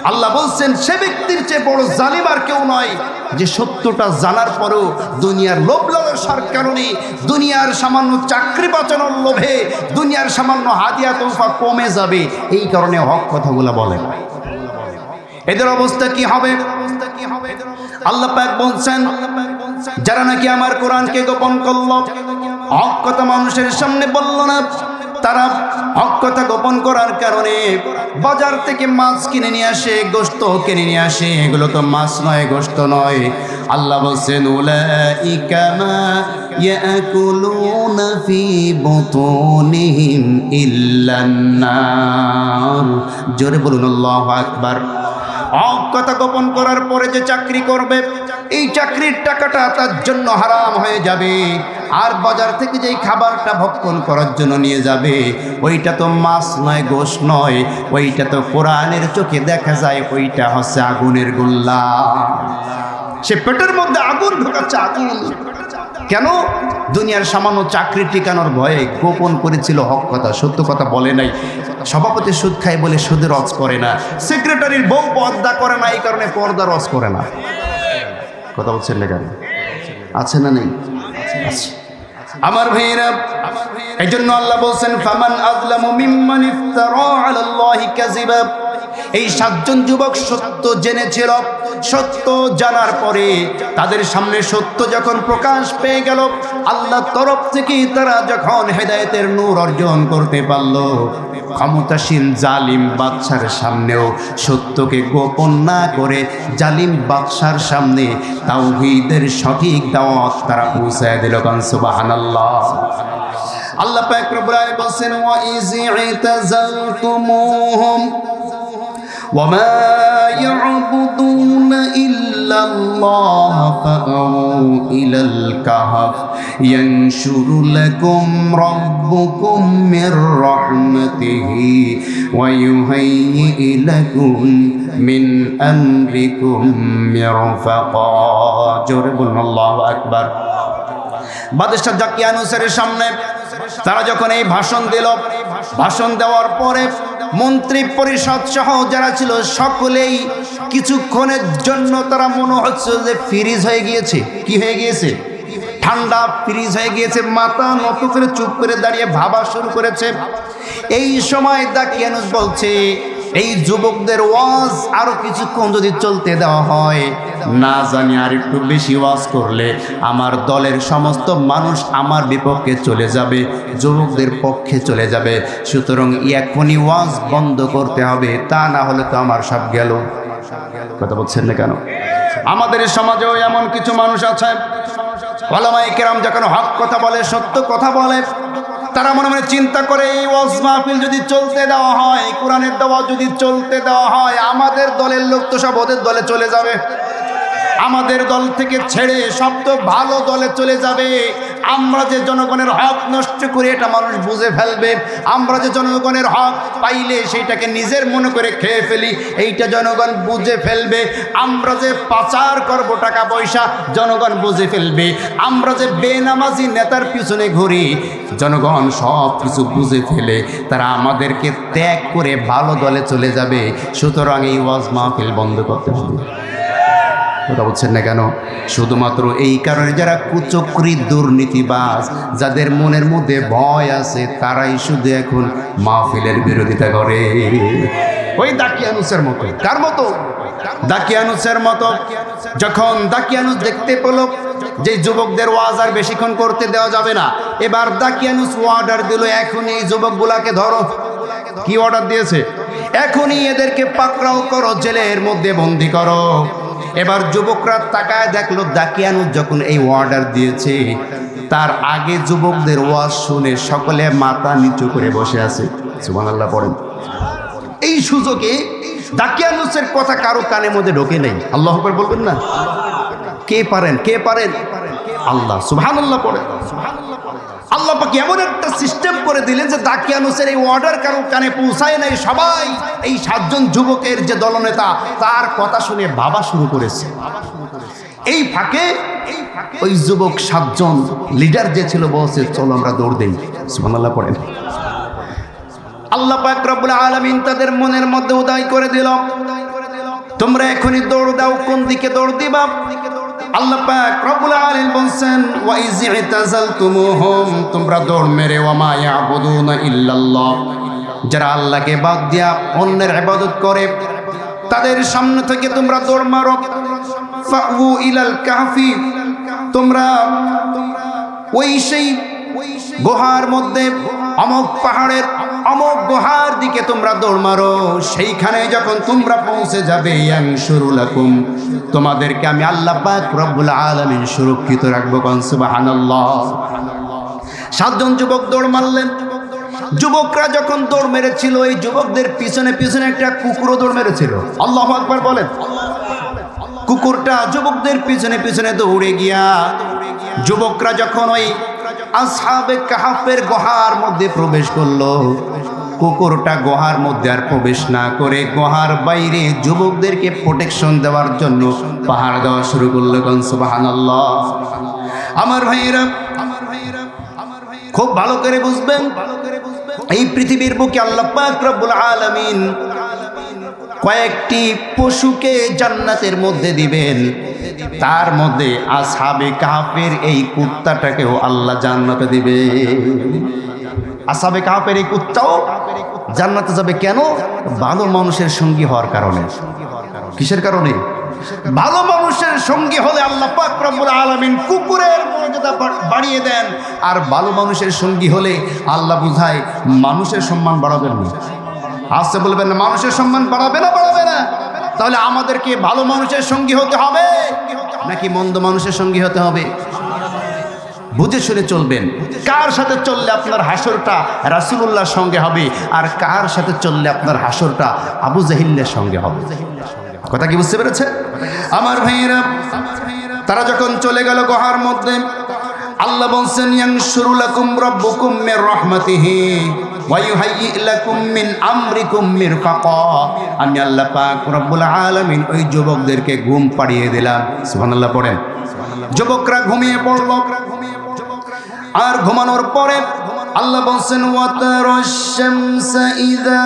আল্লাহ বলছেন সে ব্যক্তির চেয়ে বড় জালিম আর কেউ নয়, যে সত্যটা জানার পরেও দুনিয়ার লোভ লালসার কারণে, দুনিয়ার সামান্য চাকরি বাঁচানোর লোভে, দুনিয়ার সামান্য হাদিয়া তোফা কমে যাবে এই কারণে হক কথাগুলো বলে। এদের অবস্থা কি হবে? আল্লাহ পাক বলছেন যারা নাকি আমার কোরআনকে গোপন করল, হক কথা মানুষের সামনে বলল না, তারা হক কথা গোপন করার কারণে বাজার থেকে মাছ কিনে নিয়ে আসে, গোশত কিনে নিয়ে আসে, এগুলো তো মাছ নয়, গোশত নয়। আল্লাহ বলছেন উলাইকা মা ইয়াকুলুনা ফি বুতুনিহিম ইল্লান নার। জোরে বলুন আল্লাহু আকবার। হক কথা গোপন করার পরে যে চাকরি করবে, এই চাকরির টাকাটা তার জন্য হারাম হয়ে যাবে। আর বাজার থেকে যেই খাবারটা ভক্ষণ করার জন্য নিয়ে যাবে, ওইটা তো মাছ নয়, গোশ নয়, ওইটা তো কোরআনের চোখে দেখা যায় ওইটা হচ্ছে আগুনের গোল্লা। সে পেটের মধ্যে আগুন ঢোকাচ্ছে, আগুন। কেন? দুনিয়ার সামান্য চাকরি টিকানোর ভয়ে গোপন করেছিল হক কথা, সত্য কথা বলে নাই। সভাপতি সুদ খায় বলে সুদের রজ করে না, সেক্রেটারির বউ পর্দা করে না, এই কারণে পর্দা রজ করে না। কথা বলছেন না কেন? আছে না নেই? আছে। আমার ভাইয়েরা, এই জন্য আল্লাহ বলছেন ফামান আযলামু মিম্মান ইফতারা আলাল্লাহি কাযিবা। এই 7 জন যুবক সত্য জেনেছিল, সত্য জানার পরে তাদের সামনে সত্য যখন প্রকাশ পেয়ে গেল, আল্লাহর তরফ থেকে তারা যখন হেদায়েতের নূর অর্জন করতে পারল, ক্ষমতাসীন জালিম বাদশার সামনেও সত্যকে গোপন না করে জালিম বাদশার সামনে তাওহীদের সঠিক দাওয়াত তারা পৌঁছায় দিল। সুবহানাল্লাহ। আল্লাহ পাক রব্বুল আলামিন বলেন ওয়া ইযি ইতাযালতুমুহুম وما يعبدون إلا الله فأووا إلى الكهف ينشر لكم ربكم من رحمته ويهيئ لكم من أمركم مرفقا। জোরে বলুন আল্লাহু আকবার। বাদশা জাকিয়ানুসের সামনে তারা যখন এই ভাষণ দিল, ভাষণ দেওয়ার পরে মন্ত্রী পরিষদ সহ যারা ছিল সকলেই কিছুক্ষণের জন্য তারা মনে হচ্ছে যে ফ্রিজ হয়ে গিয়েছে। কি হয়ে গিয়েছে? ঠান্ডা ফ্রিজ হয়ে গিয়েছে। মাথা নত করে চুপ করে দাঁড়িয়ে ভাবা শুরু করেছে। এই সময় দাকিয়ানুস বলছে, এই যুবকদের ওয়াজ আরো কিছুক্ষণ যদি চলতে দেওয়া হয়, না জানি আর একটু বেশি ওয়াজ করলে আমার দলের সমস্ত মানুষ আমার বিপক্ষে চলে যাবে, যুবকদের পক্ষে চলে যাবে। সুতরাং এখনই ওয়াজ বন্ধ করতে হবে, তা না হলে তো আমার সব গেল। কথা বলছেন না কেন? আমাদের সমাজেও এমন কিছু মানুষ আছে, ওলামায়ে কেরাম যখন হক কথা বলে, সত্য কথা বলে, তারা মনে মনে চিন্তা করে এই ওয়াজ মাহফিল যদি চলতে দেওয়া হয়, কোরআনের দাওয়া যদি চলতে দেওয়া হয়, আমাদের দলের লোক তো সব ওদের দলে চলে যাবে, আমাদের দল থেকে ছেড়ে সব তো ভালো দলে চলে যাবে। আমরা যে জনগণের হক নষ্ট করে এটা মানুষ বুঝে ফেলবে, আমরা যে জনগণের হক পাইলে সেইটাকে নিজের মনে করে খেয়ে ফেলি, এইটা জনগণ বুঝে ফেলবে। আমরা যে পাচার করব টাকা পয়সা, জনগণ বুঝে ফেলবে। আমরা যে বেনামাজি নেতার পিছনে ঘুরি, জনগণ সব কিছু বুঝে ফেলে, তারা আমাদেরকে ত্যাগ করে ভালো দলে চলে যাবে। সুতরাং এই ওয়াজ মাহফিল বন্ধ করতে হবে। কথা বলছেন না কেন? শুধুমাত্র এই কারণে যারা কুচক্রী দুর্নীতিবাজ, যাদের মনের মধ্যে ভয় আছে, তারাই শুধু এখন মাহফিলের বিরোধিতা করে। ওই দাকিয়ানুসের মতো। কার মতো? দাকিয়ানুসের মতো। যখন দাকিয়ানুস দেখতে পেল যে যুবকদের ওয়াজ আর বেশিক্ষণ করতে দেওয়া যাবে না, এবার দাকিয়ানুস অর্ডার দিল, এখনই এই যুবকগুলাকে ধরো। কি অর্ডার দিয়েছে? এখনই এদেরকে পাকড়াও করো, জেলের মধ্যে বন্দি করো। এবার যুবকরা তাকায় দেখলো দাকিয়ানুস যখন এই অর্ডার দিয়েছে, তার আগে যুবকদের ওয়াজ শুনে সকলে মাথা নিচু করে বসে আছে। সুবহানাল্লাহ পড়েন। এই সুযোগে দাকিয়ানুসের কথা কারো কানের মধ্যে ঢোকে নেই। আল্লাহু আকবার বলবেন না? কে পারেন? কে পারেন? আল্লাহ। সুবহানাল্লাহ পড়েন। আল্লাহ পাক এমন একটা সিস্টেম করে দিলেন যে দাকিয়ানুসের এই অর্ডার কারো কানে পৌঁছায় নাই। সবাই এই 7 জন যুবকের যে দলনেতা, তার কথা শুনে ভাবা শুরু করেছে। এই ফাঁকে ওই যুবক 7 জন লিডার যে ছিল বলছে, চলো আমরা দৌড় দেই। সুবহানাল্লাহ পড়েন। আল্লাহ পাক রব্বুল আলামিন তাদের মনের মধ্যে উদয় করে দিল, তোমরা এখনই দৌড় দাও। কোন দিকে দৌড় দিবা? আল্লাহ পাক রব্বুল আলামিন বলেন, ওয়া ইয ইতাযালতুমুহুম, তোমরা দৌড় মেরে, ওয়া মা ইয়াবুদুনা ইল্লাল্লাহ, যারা আল্লাহকে বাদ দিয়া অন্যের ইবাদত করে, তাদের সামনে থেকে তোমরা দৌড় মারো। ফাউ ইলাল কাহফি, তোমরা ওই সেই গুহার মধ্যে, অমুক পাহাড়ের অমুক গুহার দিকে তোমরা দৌড় মারো। সেইখানে যখন তোমরা পৌঁছে যাবে, ইয়ানশুরু লাকুম, তোমাদেরকে আমি আল্লাহ পাক রব্বুল আলামিন সুরক্ষিত রাখবো। সুবহানাল্লাহ। 7 জন যুবক দৌড় মারলেন। যুবকরা যখন দৌড় মেরেছিল, এই যুবকদের পিছনে পিছনে একটা কুকুরও দৌড় মেরেছিল। আল্লাহু আকবার বলেন। কুকুরটা যুবকদের পিছনে পিছনে দৌড়ে গিয়া, যুবকরা যখন ওই আসহাবে কাহাফের গুহার মধ্যে প্রবেশ করলো, কুকুরটা গুহার মধ্যে আর প্রবেশ না করে গুহার বাইরে যুবকদেরকে প্রোটেকশন দেওয়ার জন্য পাহাড় দেওয়া শুরু করলো। সুবহানাল্লাহ। আমার ভাইয়েরা, খুব ভালো করে বুঝবেন, এই পৃথিবীর বুকে আল্লাহ পাক রব্বুল আলামিন কয়েকটি পশুকে জান্নাতের মধ্যে দিবেন। তার মধ্যে আসহাবে কাহফের এই কুত্তাটাকেও আল্লাহ জান্নাতে দিবে। আসহাবে কাহফের এই কুত্তাও জান্নাতে যাবে। কেন? ভালো মানুষের সঙ্গী হওয়ার কারণে। কিসের কারণে? ভালো মানুষের সঙ্গী হলে আল্লাহ পাক রব্বুল আলামিন কুকুরের মর্যাদা বাড়িয়ে দেন। আর ভালো মানুষের সঙ্গী হলে আল্লাহ বুঝায় মানুষের সম্মান বাড়াবেন না। আসতে বলবেন না, মানুষের সম্মান বাড়াবে না, বাড়াবে না। তাহলে আমাদেরকে ভালো মানুষের সঙ্গী হতে হবে নাকি মন্দ মানুষের সঙ্গী হতে হবে? বুঝে শুনে চলবেন। কার সাথে চললে আপনার হাসরটা রাসূলুল্লাহর সঙ্গে হবে, আর কার সাথে চললে আপনার হাসরটা আবু জাহিলের সঙ্গে হবে। কথা কি বুঝতে পেরেছে আমার ভাইয়েরা? তারা যখন চলে গেল গুহার মধ্যে, আল্লাহ বলছেন, ইয়ানশুরু লাকুম রাব্বুকুম মির রাহমাতিহি ওয়া ইউহাইয়ি লাকুম মিন আমরিকুম মিরফাকা। আমি আল্লাহ পাক রব্বুল আলামিন ওই যুবকদেরকে ঘুম পাড়িয়ে দিলাম। সুবহানাল্লাহ পড়েন। যুবকরা ঘুমিয়ে পড়ল। আর ঘুমানোর পরে আল্লাহ বলছেন ওয়াতারাশ শামসা ইযা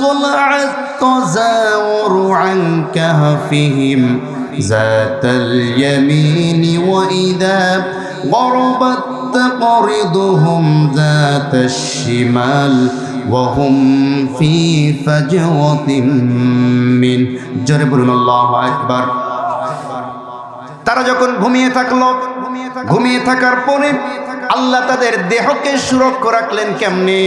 তালাআত তাযাওয়ারু আন কাহফিহিম যাতাল ইয়ামিনি ওয়া ইযা গরাবাত তাকরিদুহুম যাতাশ শিমাল ওয়া হুম ফি ফাজওয়াতিন মিন। জোরে বলুন আল্লাহু আকবার। তারা যখন ঘুমিয়ে থাকলো, ঘুমিয়ে থাকার পরে আল্লাহ তাদের দেহকে সুরক্ষা রাখলেন কেমনে?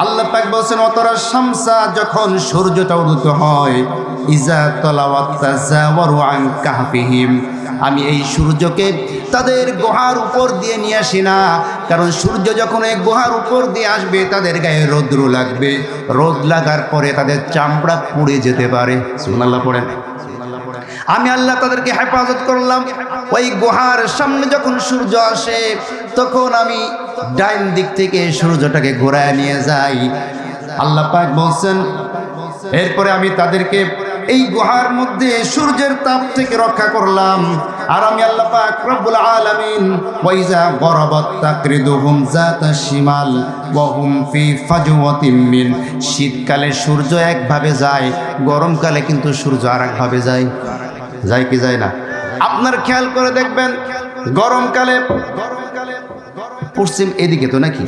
আল্লাহ পাক বলেন ওয়াতারাশ শামসা, যখন সূর্যটা উদিত হয়, ইজা তালাওয়াত তাযাওয়ারু আন কাহফিহিম, আমি এই সূর্যকে তাদের গুহার উপর দিয়ে নিয়ে আসি না, কারণ সূর্য যখন এই গুহার উপর দিয়ে আসবে তাদের গায়ে রৌদ্র লাগবে, রোদ লাগার পরে তাদের চামড়া পুড়ে যেতে পারে। সুবহানাল্লাহ পড়েন। আমি আল্লাহ তাদেরকে হেফাজত করলাম। ওই গুহার সামনে যখন সূর্য আসে তখন আমি ডাইন দিক থেকে সূর্যটাকে ঘোরায় নিয়ে যাই। আল্লাহ পাক বলছেন এরপরে আমি তাদেরকে এই গুহার মধ্যে সূর্যের তাপ থেকে রক্ষা করলাম। আর আমি আল্লাহ পাক রব্বুল আলামিন ওয়াইজা গরাবাত তাকরিদুহুম যাতাশ শিমাল ওয়া হুম ফি ফাজওয়াতিন মিন, শীতকালে সূর্য একভাবে যায়, গরমকালে কিন্তু সূর্য আরেকভাবে যায়। যায় কি যায় না? আপনার খেয়াল করে দেখবেন গরমকালে পশ্চিম এদিকে তো নাকি,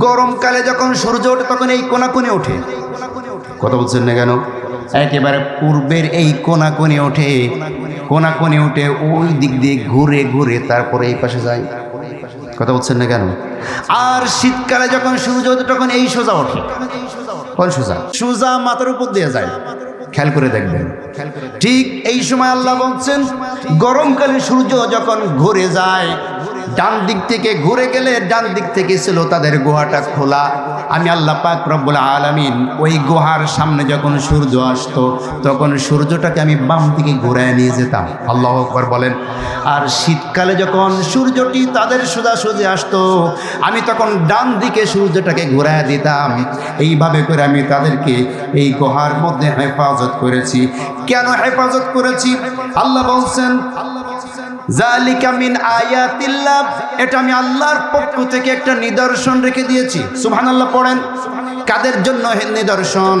গরমকালে যখন সূর্য ওঠে তখন এই কোণাকুনি ওঠে। কথা বলছেন না কেন? একেবারে পূর্বের এই কোণাকুনি ওঠে, কোণাকুনি উঠে ওই দিক দিয়ে ঘুরে ঘুরে তারপরে এই পাশে যায়। কথা বলছেন না কেন? আর শীতকালে যখন সূর্য ওঠে তখন এই সোজা ওঠে। কোন সোজা? সোজা মাথার উপর দিয়ে যায়। খেয়াল করে দেখবেন। ঠিক এই সময় আল্লাহ বলছেন গরমকালে সূর্য যখন ঘুরে যায়, ডান দিক থেকে ঘুরে গেলে ডান দিক থেকে ছিল তাদের গুহাটা খোলা। আমি আল্লাহ পাক রব্বুল আলামিন ওই গুহার সামনে যখন সূর্য আসতো তখন সূর্যটাকে আমি বাম দিকে ঘুরায় নিয়ে যেতাম। আল্লাহু আকবার বলেন। আর শীতকালে যখন সূর্যটি তাদের সোজাসুজি আসতো আমি তখন ডান দিকে সূর্যটাকে ঘুরায় দিতাম। এইভাবে করে আমি তাদেরকে এই গুহার মধ্যে হেফাজত করেছি। কেন হেফাজত করেছি? আল্লাহ বলছেন যালিকা মিন আয়াতিল্লাহ, এটা আমি আল্লাহর পক্ষ থেকে একটা নিদর্শন রেখে দিয়েছি। সুবহানাল্লাহ পড়েন। কাদের জন্য নিদর্শন?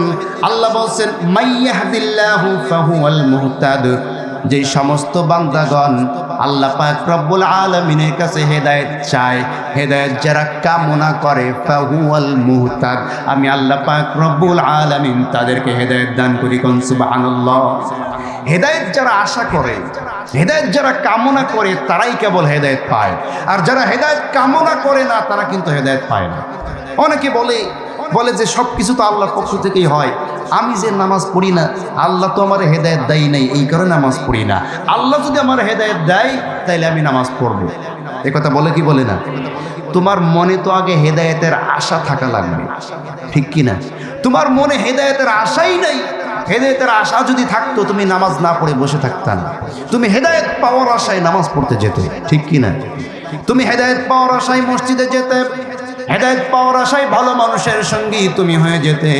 আল্লাহ বলছেন মাইয়াহদিল্লাহু ফাহুয়াল মুহতাদ, যে সমস্ত বান্দাগণ আল্লাহ পাক রব্বুল আলামিনের কাছে হেদায়েত চায়, হেদায়েত যারা কামনা করে, ফাহুয়াল মুহতাদ, আমি আল্লাহ পাক রব্বুল আলামিন তাদেরকে হেদায়েত দান করি। কোন সুবহানাল্লাহ। হেদায়েত যারা আশা করে, হেদায়েত যারা কামনা করে তারাই কেবল হেদায়েত পায়, আর যারা হেদায়েত কামনা করে না তারা কিন্তু হেদায়েত পায় না। অনেকে বলে যে সব কিছু তো আল্লাহর পক্ষ থেকেই হয়, আমি যে নামাজ পড়ি না আল্লাহ তো আমার হেদায়েত দেয় নাই, এই কারণে নামাজ পড়ি না। আল্লাহ যদি আমার হেদায়েত দেয় তাইলে আমি নামাজ পড়বো। এ কথা বলে কি বলে না? তোমার মনে তো আগে হেদায়েতের আশা থাকা লাগবে, ঠিক কি না? তোমার মনে হেদায়েতের আশাই নাই। হেদায়েতের আশা যদি থাকতো তুমি নামাজ না পড়ে বসে থাকতা না, তুমি হেদায়েত পাওয়ার আশায় নামাজ পড়তে যেতে, ঠিক কি না? তুমি হেদায়েত পাওয়ার আশায় মসজিদে যেতে, হেদায়েত পাওয়ার আশায় ভালো মানুষের সঙ্গী তুমি হয়ে যেতে।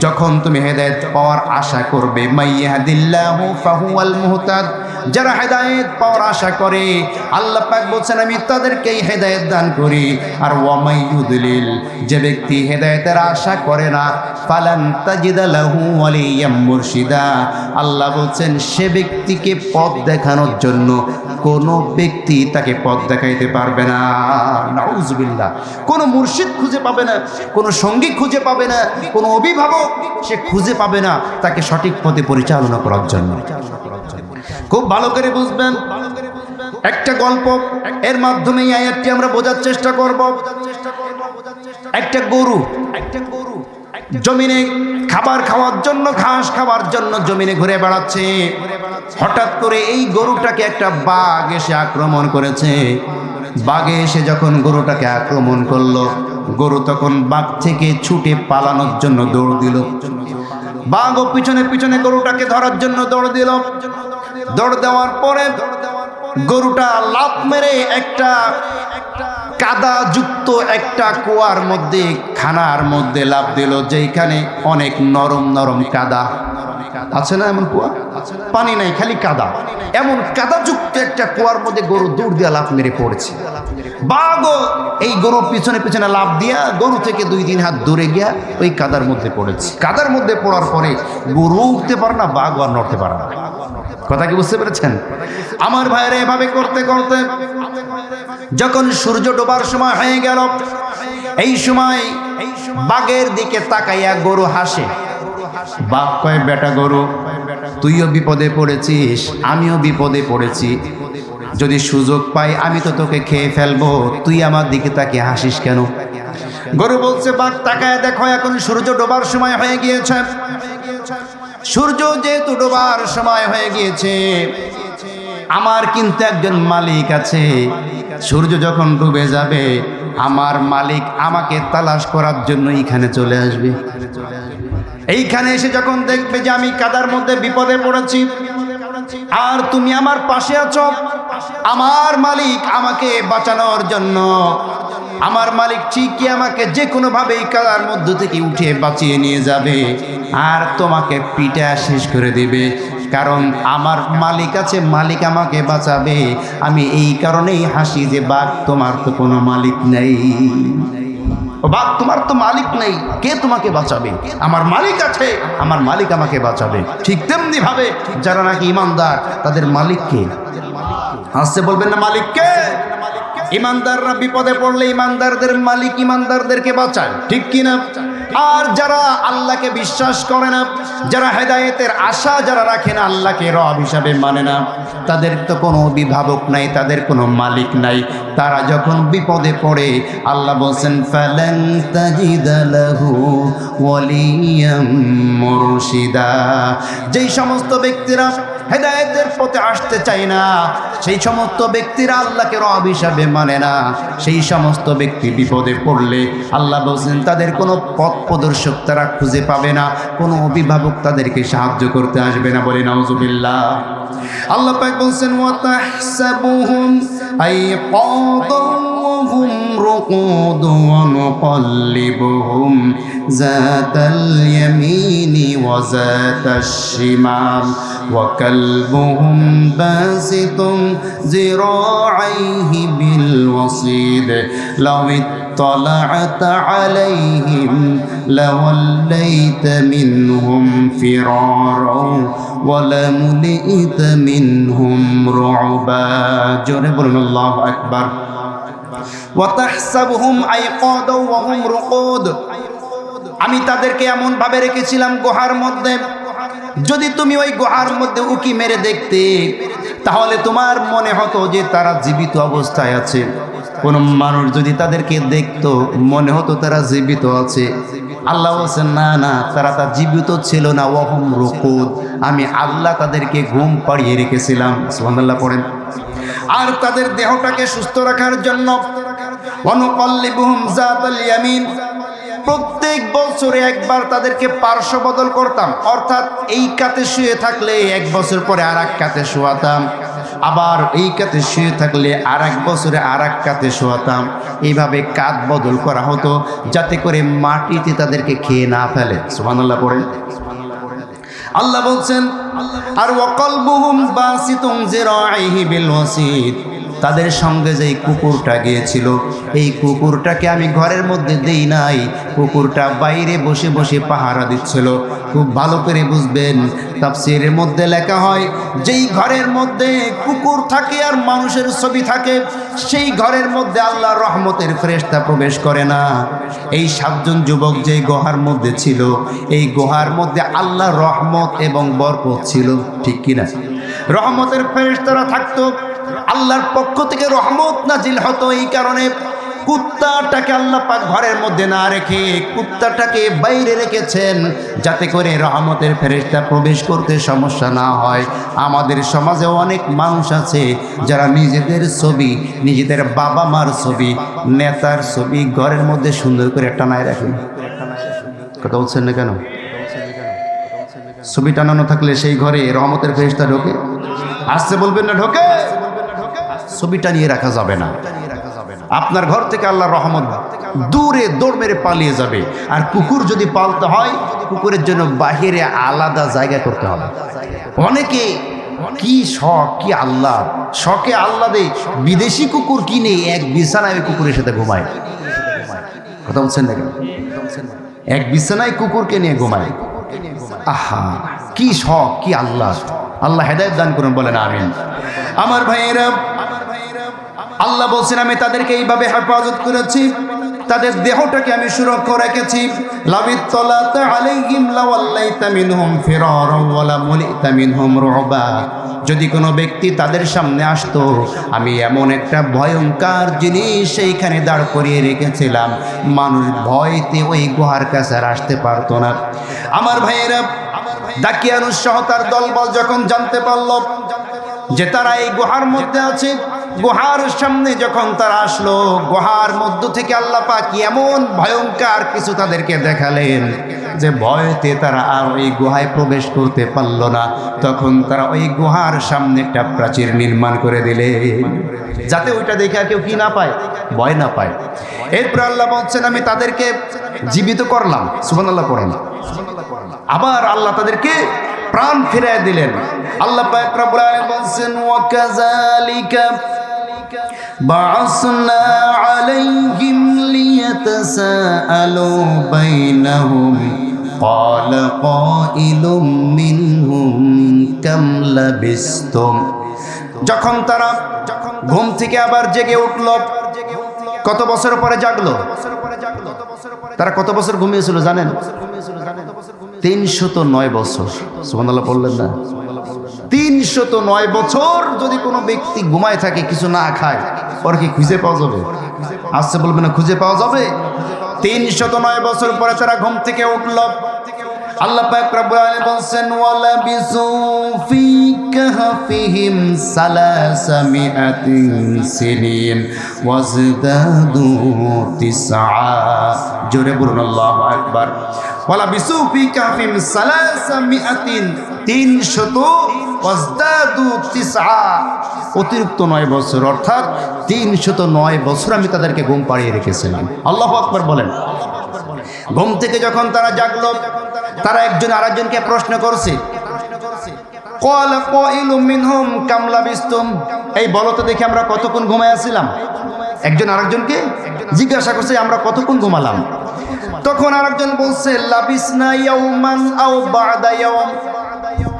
যখন তুমি হেদায়েত পাওয়ার আশা করবে, মাইয়াহদিল্লাহু ফাহুয়াল মুহতাদ, যারা হেদায়েত পাওয়ার আশা করে আল্লাহ পাক বলছেন আমি তাদেরকেই হেদায়েত দান করি। আর ওয়ামাই ইউদলিল, যে ব্যক্তি হেদায়েতের আশা করে না, ফালান তাজিদা লাহু ওয়ালিয়াম মুরশিদা, আল্লাহ বলছেন সে ব্যক্তিকে পথ দেখানোর জন্য কোনো ব্যক্তি তাকে পথ দেখাইতে পারবে না। নাউজুবিল্লাহ। কোনো মুর্শিদ খুঁজে পাবে না, কোনো সঙ্গী খুঁজে পাবে না, কোনো অভিভাবক সে খুঁজে পাবে না তাকে সঠিক পথে পরিচালনা করার জন্য। খুব ভালো করে বুঝবেন। একটা গল্প, এর মাধ্যমে এই আয়াতটি আমরা বোঝার চেষ্টা করব। একটা গরু জমিনে খাবার খাওয়ার জন্য, ঘাস খাওয়ার জন্য জমিনে ঘুরে বেড়াচ্ছে। হঠাৎ করে এই গরুটাকে একটা বাঘ এসে আক্রমণ করেছে। বাঘে এসে যখন গরুটাকে আক্রমণ করলো, গরু তখন বাঘ থেকে ছুটে পালানোর জন্য দৌড় দিল। বাঘও পিছনে পিছনে গরুটাকে ধরার জন্য দৌড় দিল। দৌড় দেওয়ার পরে গরুটা লাফ মেরে একটা কাদা যুক্ত একটা কুয়ার মধ্যে, খানার মধ্যে লাফ দিল, যেখানে অনেক নরম নরম কাদা আছে না? এমন কুয়া, পানি নাই, খালি কাদা। এমন কাদা যুক্ত একটা কুয়ার মধ্যে গরু দৌড় দিয়ে লাফ মেরে পড়েছে। বাঘও এই গরুর পিছনে পিছনে লাফ দিয়া গরু থেকে 2-3 হাত দূরে গিয়া ওই কাদার মধ্যে পড়েছে। কাদার মধ্যে পড়ার পরে গরু উঠতে পারে না, বাঘও আর নড়তে পারে না। কথা কি বুঝতে পেরেছেন? আমার ভাইরা এভাবে করতে করতে যখন সূর্য ডোবার সময় হয়ে গেল, এই সময় বাঘের দিকে তাকাইয়া গরু হাসে। বাঘ কয়, বেটা গরু, তুইও বিপদে পড়েছিস, আমিও বিপদে পড়েছি, যদি সুযোগ পাই আমি তো তোকে খেয়ে ফেলবো, তুই আমার দিকে তাকিয়ে হাসিস কেন? গরু বলছে, বাঘ তাকায় দেখো, এখন সূর্য ডোবার সময় হয়ে গিয়েছে। সূর্য যেহেতু ডোবার সময় হয়ে গিয়েছে, আমার কিন্তু একজন মালিক আছে। সূর্য যখন ডুবে যাবে, আমার মালিক আমাকে তালাশ করার জন্য এইখানে চলে আসবে। এইখানে এসে যখন দেখবে যে আমি কাদার মধ্যে বিপদে পড়েছি আর তুমি আমার পাশে আছো, আমার মালিক আমাকে বাঁচানোর জন্য, আমার মালিক ঠিকই আমাকে যে কোনো ভাবে এই কাদার মধ্য থেকে উঠে বাঁচিয়ে নিয়ে যাবে আর তোমাকে পিটা শেষ করে দেবে। কারণ আমার মালিক আছে, মালিক আমাকে বাঁচাবে। আমি এই কারণেই হাসি যে বাঘ, তোমার তো কোনো মালিক নেই। বাঘ, তোমার তো মালিক নেই, কে তোমাকে বাঁচাবে? আমার মালিক আছে, আমার মালিক আমাকে বাঁচাবে। ঠিক তেমনি ভাবে যারা নাকি ইমানদার, তাদের মালিককে হাসতে বলবেন না, মালিককে। ইমানদাররা বিপদে পড়লে ইমানদারদের মালিক ইমানদারদেরকে বাঁচায়, ঠিক কিনা? আর যারা আল্লাহকে বিশ্বাস করে না, যারা হেদায়েতের আশা যারা রাখে না, আল্লাহকে রব হিসাবে মানে না, তাদের তো কোনো অভিভাবক নাই, তাদের কোনো মালিক নাই। তারা যখন বিপদে পড়ে, আল্লাহ বলছেন, ফালান তাজিদা লাহু ওয়ালিয়াম মুরশিদা। যেই সমস্ত ব্যক্তিরা হেদায়েতের পথে আসতে চায় না, সেই সমস্ত ব্যক্তিরা আল্লাহকে রব হিসাবে মানে না, সেই সমস্ত ব্যক্তি বিপদে পড়লে আল্লাহ বলছেন তাদের কোনো পথ প্রদর্শক তারা খুঁজে পাবে না, কোনো অভিভাবক তাদেরকে সাহায্য করতে আসবে না। বলে নাউজুবিল্লাহ। আল্লাহ পাক বলছেন, ওয়া তাহসাবুহুম আইকাদান ওয়া হুম রুকুদুন ওয়া নুকাল্লিবুহুম যাতাল ইয়ামিনি ওয়া যাতাশ শিমাল ওয়া কালবুহুম বাসিতুন যিরাআইহি বিল ওয়াসিদ লাউ اطلعت عليهم لوليت منهم فرارا ولملئت منهم رعبا. জোরে বলুন আল্লাহু আকবার। وتحسبهم أيقاظا وهم رقود। আমি তাদেরকে এমন ভাবে রেখেছিলাম গুহার মধ্যে, যদি তুমি ওই গুহার মধ্যে উকি মেরে দেখতে, তাহলে তোমার মনে হতো যে তারা জীবিত অবস্থায় আছে। কোন মানুষ যদি তাদেরকে দেখতো, মনে হতো তারা জীবিত আছে। আল্লাহ বলছেন, না না, তারা তা জীবিত ছিল না। ওয়াহুম রুকুদ, আমি আল্লাহ তাদেরকে ঘুম পাড়িয়ে রেখেছিলাম। সুবহানাল্লাহ পড়েন। আর তাদের দেহটাকে সুস্থ রাখার জন্য ওয়ানুকাল্লিবুহুম যাতাল ইয়ামিন, প্রত্যেক বছরে একবার তাদেরকে পার্শ্ব বদল করতাম, অর্থাৎ এই কাতে শুয়ে থাকলে 1 বছর পরে আর এক কাতে শোয়াতাম, আবার এই কাতে শুয়ে থাকলে আর 1 বছরে আর এক কাতে শোয়াতাম। এইভাবে কাত বদল করা হতো যাতে করে মাটিতে তাদেরকে খেয়ে না ফেলে। সুবহানাল্লাহ পড়েন। আল্লাহ বলছেন, আর ওয়াকালবুহুম বাসিতুন যিরাইহি বিল ওয়াসিদ, তাদের সঙ্গে যেই কুকুরটা গিয়েছিল, এই কুকুরটাকে আমি ঘরের মধ্যে দেই নাই, কুকুরটা বাইরে বসে বসে পাহারা দিচ্ছিল। খুব ভালো করে বুঝবেন, তাফসীরের মধ্যে লেখা হয়, যেই ঘরের মধ্যে কুকুর থাকে আর মানুষের ছবি থাকে, সেই ঘরের মধ্যে আল্লাহর রহমতের ফেরেশতা প্রবেশ করে না। এই 7 জন যুবক যেই গুহার মধ্যে ছিল, এই গুহার মধ্যে আল্লাহর রহমত এবং বরকত ছিল, ঠিক কিনা? রহমতের ফেরেশতারা থাকতো, আল্লাহর পক্ষ থেকে রহমত নাজিল হতো। এই কারণে কুত্তাটাকে আল্লাহ পাক ঘরের মধ্যে না রেখে কুত্তাটাকে বাইরে রেখেছেন, যাতে করে রহমতের ফেরেশতা প্রবেশ করতে সমস্যা না হয়। আমাদের সমাজে অনেক মানুষ আছে যারা নিজেদের ছবি, নিজেদের বাবা মার ছবি, নেতার ছবি ঘরের মধ্যে সুন্দর করে টানায় রাখেন। কথা বলছেন না কেন? ছবি টানানো থাকলে সেই ঘরে রহমতের ফেরেশতা ঢোকে? আসতে বলবেন না ঢোকে? ছবিটা নিয়ে রাখা যাবে না। আপনার ঘর থেকে আল্লাহর রহমত দূরে দৌড় মেরে পালিয়ে যাবে। আর কুকুর যদি পালতে হয়, কুকুরের জন্য বাহিরে আলাদা জায়গা করতে হবে। অনেকে কি শখ, কি আল্লাহ, শখে আল্লাহ দে বিদেশি কুকুর কিনে এক বিছানায় ওই কুকুরের সাথে ঘুমায়। কথা বলছেন না কেন? এক বিছানায় কুকুরকে নিয়ে ঘুমায়। আহা, কি শখ, কি আল্লাহ। আল্লাহ হেদায়েত দান করুন, বলেন আমিন। আমার ভাইয়েরা, আল্লাহ বলছেন আমি তাদেরকে এইভাবে হেফাজত করেছি, তাদের দেহটাকে আমি সুরক্ষা রেখেছি। লাবিত্তলাতা আলাইহিম লাওয়াল্লাইতা মিনহুম ফিরারা ওয়ালা মুলিতা মিনহুম রুবা। যদি কোনো ব্যক্তি তাদের সামনে আসতো, আমি এমন একটা ভয়ঙ্কর জিনিস সেইখানে দাঁড় করিয়ে রেখেছিলাম, মানুষ ভয়তে ওই গুহার কাছে আর আসতে পারতো না। আমার ভাইয়েরা, দাকিয়ানুস সহ তার দলবল যখন জানতে পারল যে তারা এই গুহার মধ্যে আছে, গুহার সামনে যখন তারা আসলো, গুহার মধ্য থেকে আল্লাহ পাক এমন ভয়ঙ্কর কিছু তাদেরকে দেখালেন যে ভয়তে তারা আর ওই গুহায় প্রবেশ করতে পারল না। তখন তারা ওই গুহার সামনে একটা প্রাচীর নির্মাণ করে দিলেন, যাতে ওইটা দেখে আর কেউ কি না পায়, ভয় না পায়। এরপর আল্লাহ বলছেন আমি তাদেরকে জীবিত করলাম। সুবহানাল্লাহ পড়েন। আবার আল্লাহ তাদেরকে প্রাণ ফিরিয়ে দিলেন। আল্লাহ পাক রব্বুল আলামিন বলেন ওয়া কাযালিকা বা'আসনা আলাইহিম লিয়াতাসাআলু বাইনাহুম ক্বালা কাইলুম মিনহুম কাম লাবিসতুম। যখন তারা ঘুম থেকে আবার জেগে উঠল, কত বছর পরে জাগলো? তারা কত বছর ঘুমিয়েছিল জানেন? 309 বছর। সুবহানাল্লাহ বললেন না? 309 বছর যদি কোনো ব্যক্তি ঘুমায় থাকে, কিছু না খায়, ওর কি খুঁজে পাওয়া যাবে? আসছে বলবে না, খুঁজে পাওয়া যাবে? 309 বছর পরে তারা ঘুম থেকে উঠল। আল্লাহ পাক রব্বুল আলামিন বলেন ওয়ালা বিসু ফি কাহফিহিম সালাসামিআতিন সিনিন ওয়াজদাদু তিসআ। জোরে বলুন আল্লাহু আকবার। ওয়ালা বিসু ফি কাহফিহিম সালাসামিআতিন, 300 ওয়াজদাদু তিসআ, অতিরিক্ত 9 বছর, অর্থাৎ 309 বছর আমি তাদেরকে ঘুম পাড়িয়ে রেখেছিলাম। আল্লাহু আকবার বলেন। ঘুম থেকে যখন তারা জাগলো, তারা একজন আরেকজনকে প্রশ্ন করছে, ক্বালা কাইলুম মিনহুম কাম লাবিসতুম, এই বলো তো দেখি আমরা কতক্ষণ ঘুমায় আছিলাম? একজন আরেকজনকে জিজ্ঞাসা করছে আমরা কতক্ষণ ঘুমালাম? তখন আরেকজন বলছে লাবিসনা ইয়াওমান আও বা'দা ইয়াওম,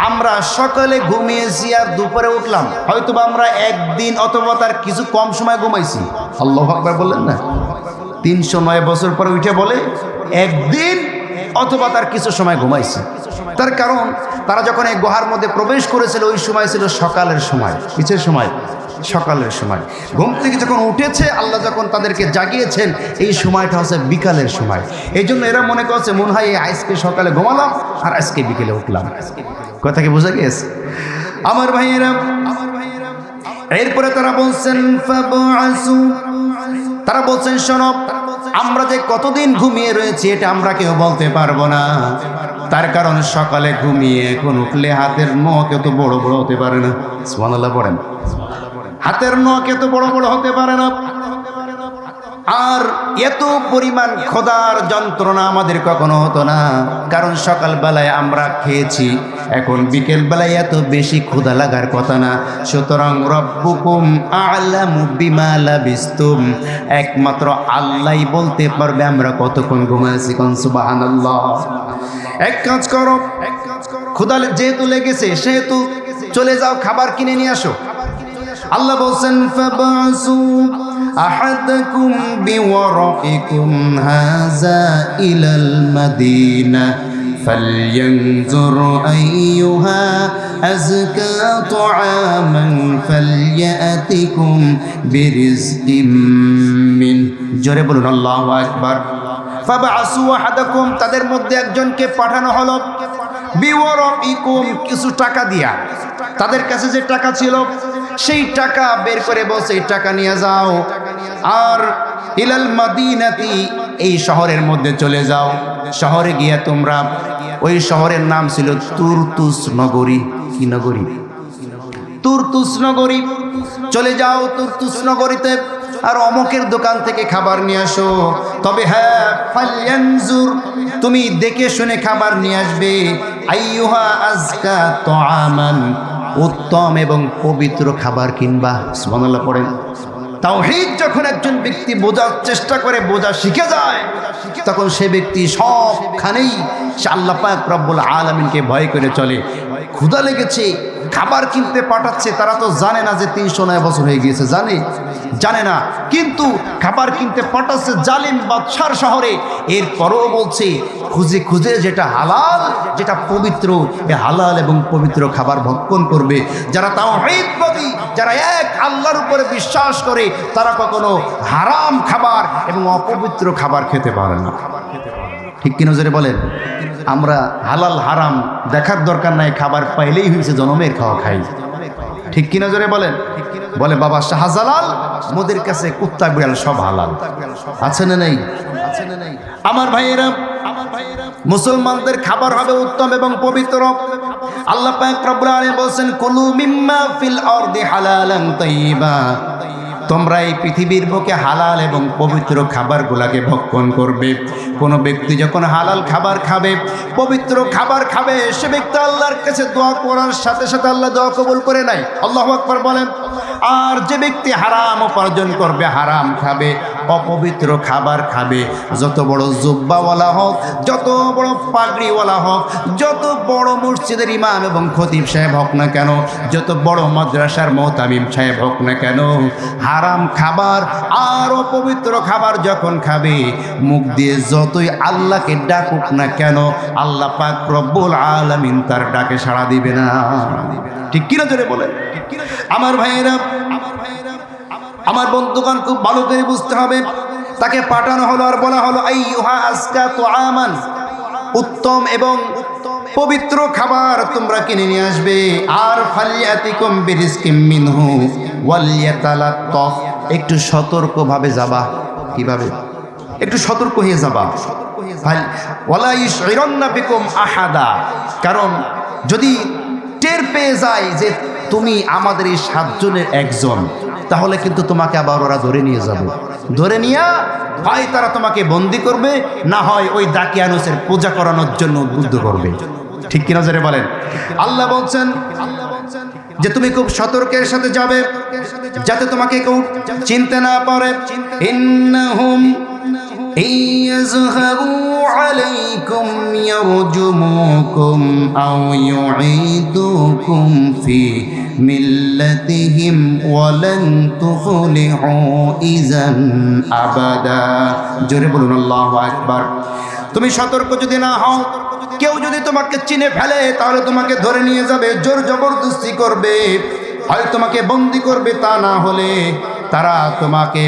আমরা সকালে ঘুমিয়েছি আর দুপুরে উঠলাম, হয়তো আমরা একদিন অথবা তার কিছু কম সময় ঘুমাইছি। আল্লাহু আকবার বললেন না? 309 বছর পরে উঠে বলে একদিন অথবা তার কিছু সময় ঘুমাইছি। তার কারণ তারা যখন এই গুহার মধ্যে প্রবেশ করেছিল ওই সময় ছিল সকালের সময়। কিসের সময়? সকালের সময়। ঘুম থেকে যখন উঠেছে, আল্লাহ যখন তাদেরকে জাগিয়েছেন, এই সময়টা হচ্ছে বিকালের সময়। এই জন্য এরা মনে করছে মনে হয় আজকে সকালে ঘুমালাম আর আজকে বিকেলে উঠলাম। কথা কি বোঝা গেছে আমার ভাইয়েরা? এরপরে তারা বলছেন ফাবআসু, তারা বলছেন শোনো, আমরা যে কতদিন ঘুমিয়ে রয়েছি এটা আমরা কেউ বলতে পারবো না। তার কারণ সকালে ঘুমিয়ে এখন উঠলে হাতের নখ এত বড় বড় হতে পারে না। সুবহানাল্লাহ পড়েন। হাতের নখ এত বড় বড় হতে পারে না, আর এত পরিমাণ ক্ষুধার যন্ত্রণা আমাদের কখনো হতো না, কারণ সকালবেলায় আমরা খেয়েছি, এখন বিকেল বেলায় এত বেশি ক্ষুধা লাগার কথা না। সুতরাং রব্বুকুম আ'লামু বিমা লাবিসতুম, একমাত্র আল্লাহই বলতে পারবে আমরা কতক্ষণ ঘুমিয়েছি। কোন সুবহানাল্লাহ। এক কাজ করো, ক্ষুধা যেহেতু লেগেছে সেহেতু চলে যাও, খাবার কিনে নিয়ে আসো। আল্লাহ বলছেন ফাবাসু আহাদাকুম বিওয়ারাকিকুম হাযা ইলাল মাদিনা ফালইয়ানজুর আইয়ুহা আযকা তুআমান ফালইয়াতিকুম বিরিজকিম মিন। জোরে বলুন আল্লাহু আকবার। ফাবাসু আহাদাকুম, তাদের মধ্যে একজনকে পাঠানো হলো, বিওয়ারাকিকুম, কিছু টাকা দিয়া। তাদের কাছে যে টাকা ছিল সেই টাকা বের করে বলছে এই টাকা নিয়ে যাও, আর ইলাল মাদিনাতি, এই শহরের মধ্যে চলে যাও। শহরে গিয়ে তোমরা, ওই শহরের নাম ছিল তুরতুস নগরী। কি নগরী? তুরতুস নগরী। চলে যাও তুরতুস নগরীতে, আর অমকের দোকান থেকে খাবার নিয়ে আসো। তবে হ্যাঁ, ফালইয়ানজুর, তুমি দেখে শুনে খাবার নিয়ে আসবে। আইয়ুহা আযকা তুআমান, উত্তম এবং পবিত্র খাবার কিনবা। সুবহানাল্লাহ পড়েন। তাওহীদ যখন একজন ব্যক্তি বোঝার চেষ্টা করে, বোঝা শিখে যায়, তখন সে ব্যক্তি সবখানেই সে আল্লাহ পাক রব্বুল আলামিনকে ভয় করে চলে। ক্ষুধা লেগেছে, খাবার কিনতে পাঠাচ্ছে, তারা তো জানে না যে 309 বছর হয়ে গিয়েছে, জানে না, কিন্তু খাবার কিনতে পাঠাচ্ছে জালিম বাদশার শহরে। এরপরও বলছে খুঁজে খুঁজে যেটা হালাল, যেটা পবিত্র, এ হালাল এবং পবিত্র খাবার ভক্ষণ করবে। যারা তাওহীদবাদী, যারা এক আল্লাহর উপরে বিশ্বাস করে, তারা কখনো হারাম খাবার এবং অপবিত্র খাবার খেতে পারে না। ঠিক কি নজরে বলেন? আমরা হালাল হারাম দেখার দরকার নাই, খাবার পাইলেই হয়েছে, জনমের খাওয়া খাই। ঠিক কি নজরে বলেন? বলে বাবা শাহজালাল, মোদের কাছে কুত্তা বিড়াল সব হালাল। আছে না নেই? আমার ভাইয়েরা, মুসলমানদের খাবার হবে উত্তম এবং পবিত্র। আল্লাহ পাক রব্বুল আলামিন বলেন, কুলু মিম্মা ফিল আরদি হালালান তাইয়্যিবা। তোমরা এই পৃথিবীর বুকে হালাল এবং পবিত্র খাবারগুলোকে ভক্ষণ করবে। কোনো ব্যক্তি যখন হালাল খাবার খাবে, পবিত্র খাবার খাবে, সে ব্যক্তি আল্লাহর কাছে দোয়া করার সাথে সাথে আল্লাহ দোয়া কবুল করে নেয়। আল্লাহু আকবার বলেন। আর যে ব্যক্তি হারাম উপার্জন করবে, হারাম খাবে, অপবিত্র খাবার খাবে, যত বড় জুব্বাওয়ালা হোক, যত বড় পাগড়িওয়ালা হোক, যত বড় মসজিদের ইমাম এবং খতিব সাহেব হোক না কেন, যত বড় মাদ্রাসার মুতামিম সাহেব হোক না কেন, হারাম খাবার আর অপবিত্র খাবার যখন খাবে, মুখ দিয়ে যতই আল্লাহকে ডাকুক না কেন, আল্লাহ পাক রব্বুল আলামিন তার ডাকে সাড়া দিবে না। ঠিক কিনা জোরে বলে? আমার ভাইয়েরা, আমার বন্ধুগণ, খুব ভালো করে বুঝতে হবে। তাকে পাঠানো হলো আর বলা হলো, আইয়ুহা আজকা তুআমান, উত্তম এবং পবিত্র খাবার তোমরা কিনে নিয়ে আসবে। আর ফালিয়াতিকুম বিরিজকিম মিনহু ওয়ালিয়াতালাত্তাফ, একটু সতর্কভাবে যাবা। কিভাবে? একটু সতর্ক হয়ে যাবা। ওয়ালা ইশইরান্না বিকুম আহাদা, কারণ যদি টের পেয়ে যায় যে তুমি আমাদের এই 7 জনের একজন, তাহলে কিন্তু তোমাকে আবার ওরা ধরে নিয়ে যাবে। ধরে নিয়ে হয় তারা তোমাকে বন্দি করবে, না হয় ওই দাকিয়ানুসের পূজা করানোর জন্য উদ্বুদ্ধ করবে। ঠিক কিনা জোরে বলেন? আল্লাহ বলছেন যে তুমি খুব সতর্কের সাথে যাবে, যাতে তোমাকে কেউ চিনতে না পারে। ইন্নাহুম ইয়াযহারু আলাইকুম ইয়ারজুমুকুম আও ইউঈদুকুম ফি মিল্লাতিহিম ওয়ালান তুফলিহু ইযান আবাদা। জোরে বলুন আল্লাহু আকবার। তুমি সতর্ক যদি না হও, কেউ যদি তোমাকে চিনে ফেলে, তাহলে তোমাকে ধরে নিয়ে যাবে, জোর জবরদস্তি করবে, হয় তোমাকে বন্দি করবে, তা না হলে তারা তোমাকে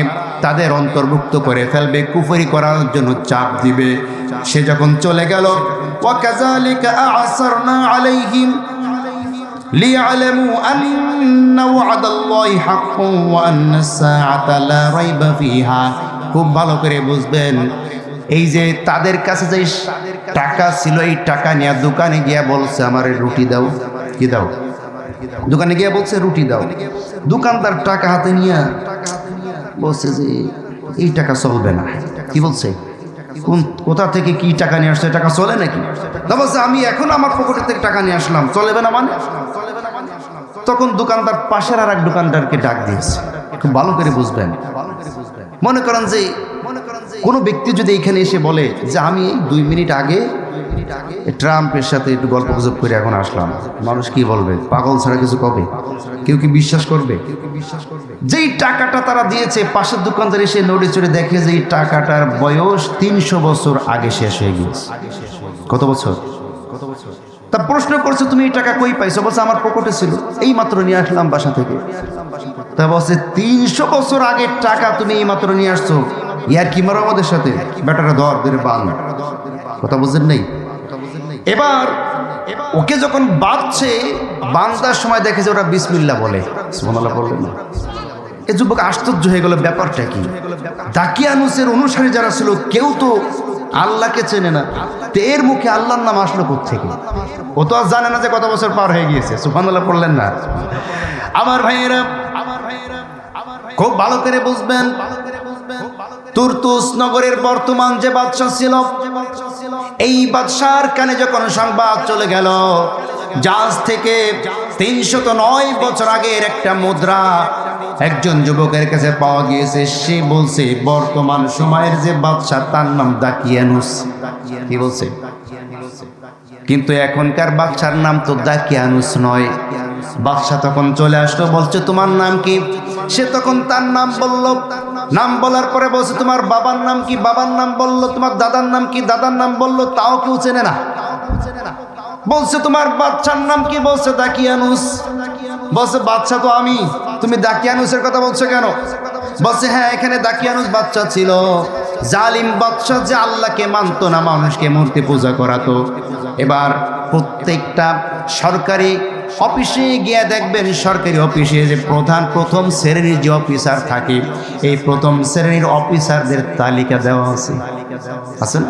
তাদের অন্তর্ভুক্ত করে ফেলবে, কুফরি করার জন্য চাপ দিবে। সে যখন চলে গেল, ওয়াকাযালিকা আ'সারনা আলাইহিম লিয়া'লামু আন্না ওয়া'দাল্লাহি হাক্কুন ওয়া আন্নাস সাআতা লা রাইবা ফিহা। খুব ভালো করে বুঝবেন, এই যে তাদের কাছে যে টাকা ছিল, এই টাকা নিয়ে দোকানে গিয়া বলছে আমার রুটি দাও। কি দাও? দোকানে গিয়া বলছে রুটি দাও। দোকানদার টাকা হাতে নিয়ে বলছে যে এই টাকা চলবে না। কি বলছে? কোথা থেকে কি টাকা নিয়ে আসছে? টাকা চলে নাকি? বলছে আমি এখন আমার পকেটের থেকে টাকা নিয়ে আসলাম, চলবে না মানে? তখন দোকানদার পাশের আর এক দোকানদারকে ডাক দিয়েছে। খুব ভালো করে বুঝবেন। মনে করেন যে কোনো ব্যক্তি যদি এখানে এসে বলে যে আমি 2 মিনিট আগে ট্রাম্পের সাথে একটু গল্প গুজব করে এখন আসলাম, মানুষ কি বলবে? পাগল ছাড়া কিছু কবে? কেউ কি বিশ্বাস করবে? যেই টাকাটা তারা দিয়েছে, পাশের দোকানদার এসে নড়ে চড়ে দেখে যে এই টাকাটার বয়স 300 বছর আগে শেষ হয়ে গিয়েছে। কত বছর? তা প্রশ্ন করছে তুমি এই টাকা কই পাইছো? বলছে আমার পকেটে ছিল, এই মাত্র নিয়ে আসলাম বাসা থেকে। তা বলছে 300 বছর আগের টাকা তুমি এই মাত্র নিয়ে আসছো, ইয়ার কি মারো আমাদের সাথে? বেটারা ধরে বান। কথা বুঝেন নাই? এবার ওকে যখন বাঁধছে, বান্দার সময় দেখে যে ওরা বিসমিল্লাহ বলে। সুবহানাল্লাহ বললেন না? এই যুবক আশ্চর্য হয়ে গেল, ব্যাপারটা কি? দাকিয়ানুসের অনুসারী যারা ছিল, কেউ তো আল্লাহকে চেনে না, তো এর মুখে আল্লাহর নাম আসলো কোত্থেকে? ও তো আর জানে না যে কত বছর পার হয়ে গিয়েছে। সুবহানাল্লাহ বললেন না? আমার ভাইয়েরা, খুব ভালো করে বুঝবেন, তুরতুস নগরের বর্তমান যে বাদশা ছিল, এই বাদশার কানে যখন সংবাদ চলে গেল, জাহাজ থেকে 309 বছর আগের একটা মুদ্রা একজন যুবকের কাছে পাওয়া গিয়েছে। সে বলছে বর্তমান সময়ের যে বাদশা তার নাম দাকিয়ানুস। কি বলছে? কিন্তু এখনকার বাদশার নাম তো দাকিয়ানুস নয়। বাদশা তখন চলে আসলো, বলছে তোমার নাম কি? সে তখন তার নাম বলল। নাম বলার পরে বলছে তোমার বাবার নাম কি? বাবার নাম বলল। তোমার দাদার নাম কি? দাদার নাম বলল। তাও কেউ চেনে না। বলছে তোমার বাদশার নাম কি? বলছে দাকিয়ানুস। বলছে বাদশা তো আমি, তুমি দাকিয়ানুসের কথা বলছো কেন? বলছে হ্যাঁ, এখানে দাকিয়ানুস বাদশা ছিল, জালিম বাদশা, যে আল্লাহকে মানতো না, মানুষকে মূর্তি পূজা করাতো। এবার প্রত্যেকটা সরকারি অফিসে গিয়ে দেখবেন, সরকারি অফিসে যে প্রথম শ্রেণীর যে অফিসার থাকে, এই প্রথম শ্রেণীর অফিসারদের তালিকা দেওয়া আছে। আছে না?